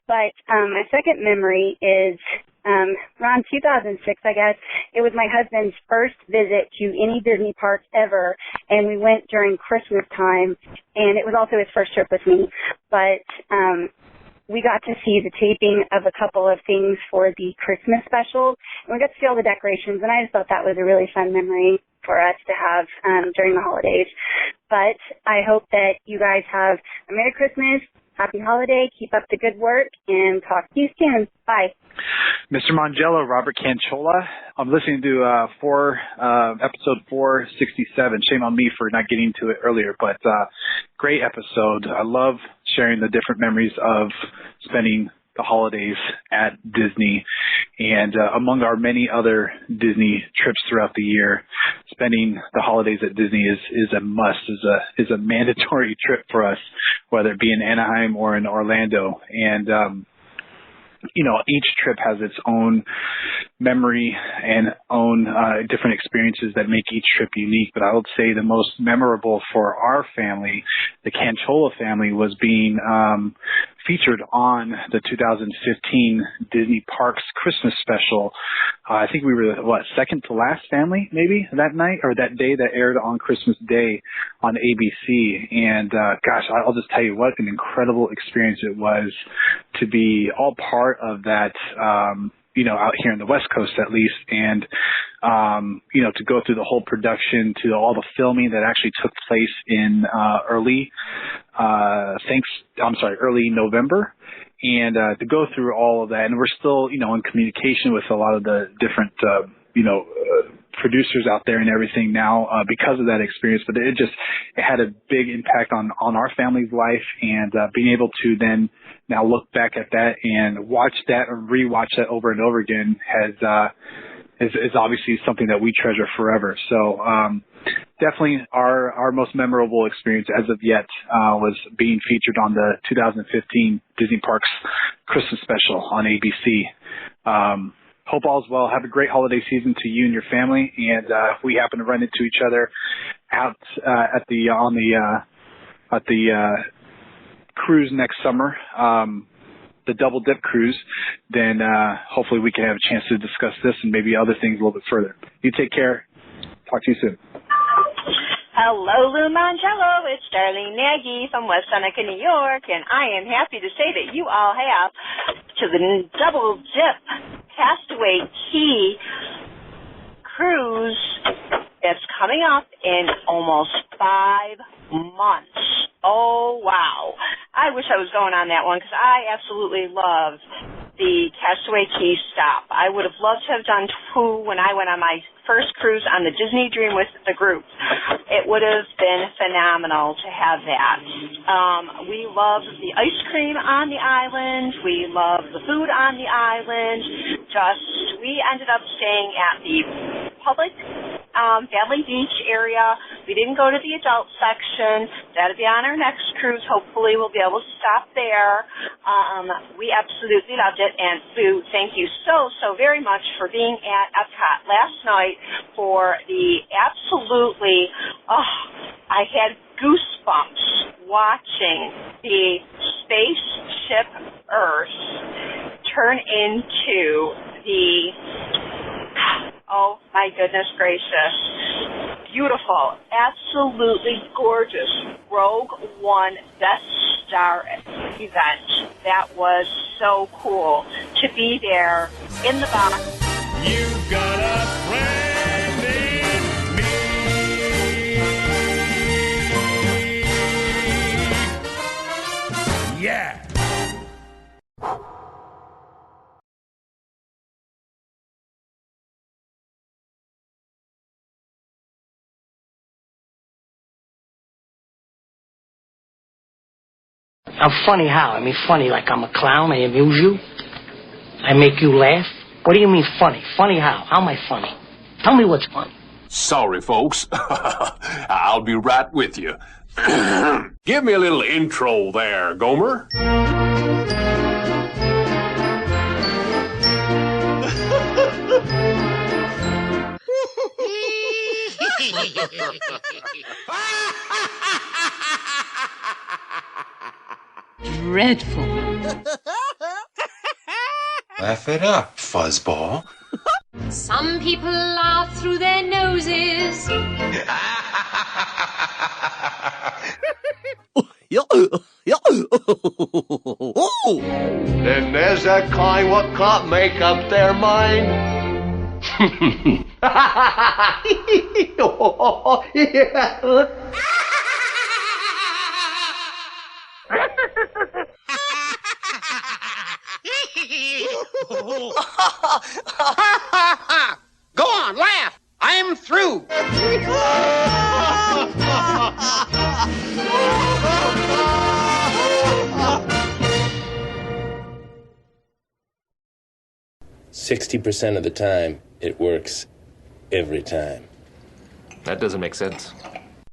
But my second memory is around 2006, I guess. It was my husband's first visit to any Disney park ever, and we went during Christmas time, and it was also his first trip with me. But we got to see the taping of a couple of things for the Christmas special, and we got to see all the decorations, and I just thought that was a really fun memory for us to have during the holidays. But I hope that you guys have a Merry Christmas, Happy Holiday, keep up the good work, and talk to you soon. Bye. Mr. Mongello, Robert Canchola. I'm listening to episode 467. Shame on me for not getting to it earlier, but great episode. I love sharing the different memories of spending the holidays at Disney, and among our many other Disney trips throughout the year, spending the holidays at Disney is a must, is a mandatory trip for us, whether it be in Anaheim or in Orlando. And each trip has its own memory and own different experiences that make each trip unique. But I would say the most memorable for our family, the Canchola family, was being featured on the 2015 Disney Parks Christmas special. I think we were, second to last family, maybe, that night or that day that aired on Christmas Day on ABC. And gosh, I'll just tell you what an incredible experience it was to be all part of that, out here in the West Coast at least, and to go through the whole production, to all the filming that actually took place in early November, And to go through all of that, and we're still, you know, in communication with a lot of the different, producers out there and everything now because of that experience. But it had a big impact on our family's life, and being able to then now look back at that and watch that and rewatch that over and over again is obviously something that we treasure forever. So definitely our most memorable experience as of yet was being featured on the 2015 Disney Parks Christmas special on ABC. Hope all's well. Have a great holiday season to you and your family. And if we happen to run into each other out at the cruise next summer, the Double Dip cruise, then hopefully we can have a chance to discuss this and maybe other things a little bit further. You take care. Talk to you soon. Hello, Lou Mongello. It's Darlene Nagy from West Seneca, New York, and I am happy to say that you all have to the Double Dip Castaway Key cruise that's coming up in almost 5 months. Oh, wow. I wish I was going on that one because I absolutely love the Castaway Key stop. I would have loved to have done 2 when I went on my first cruise on the Disney Dream with the group. It would have been phenomenal to have that. We love the ice cream on the island. We love the food on the island. We ended up staying at the public Family Beach area. We didn't go to the adult section. That'll be on our next cruise. Hopefully we'll be able to stop there. We absolutely loved it. And Lou, thank you so very much for being at Epcot last night for the absolutely, I had goosebumps watching the spaceship Earth turn into the, oh my goodness gracious, beautiful, absolutely gorgeous Rogue One Death Star event. That was so cool to be there in the box. You got a friend in me. Yeah. I'm funny how? I mean funny like I'm a clown, I amuse you? I make you laugh? What do you mean funny? Funny how? How am I funny? Tell me what's funny. Sorry, folks. I'll be right with you. Give me a little intro there, Gomer. Dreadful. Laugh it up, fuzzball. Some people laugh through their noses. Then there's that kind what can't make up their mind. Go on, laugh. I'm through. 60% of the time, it works every time. That doesn't make sense.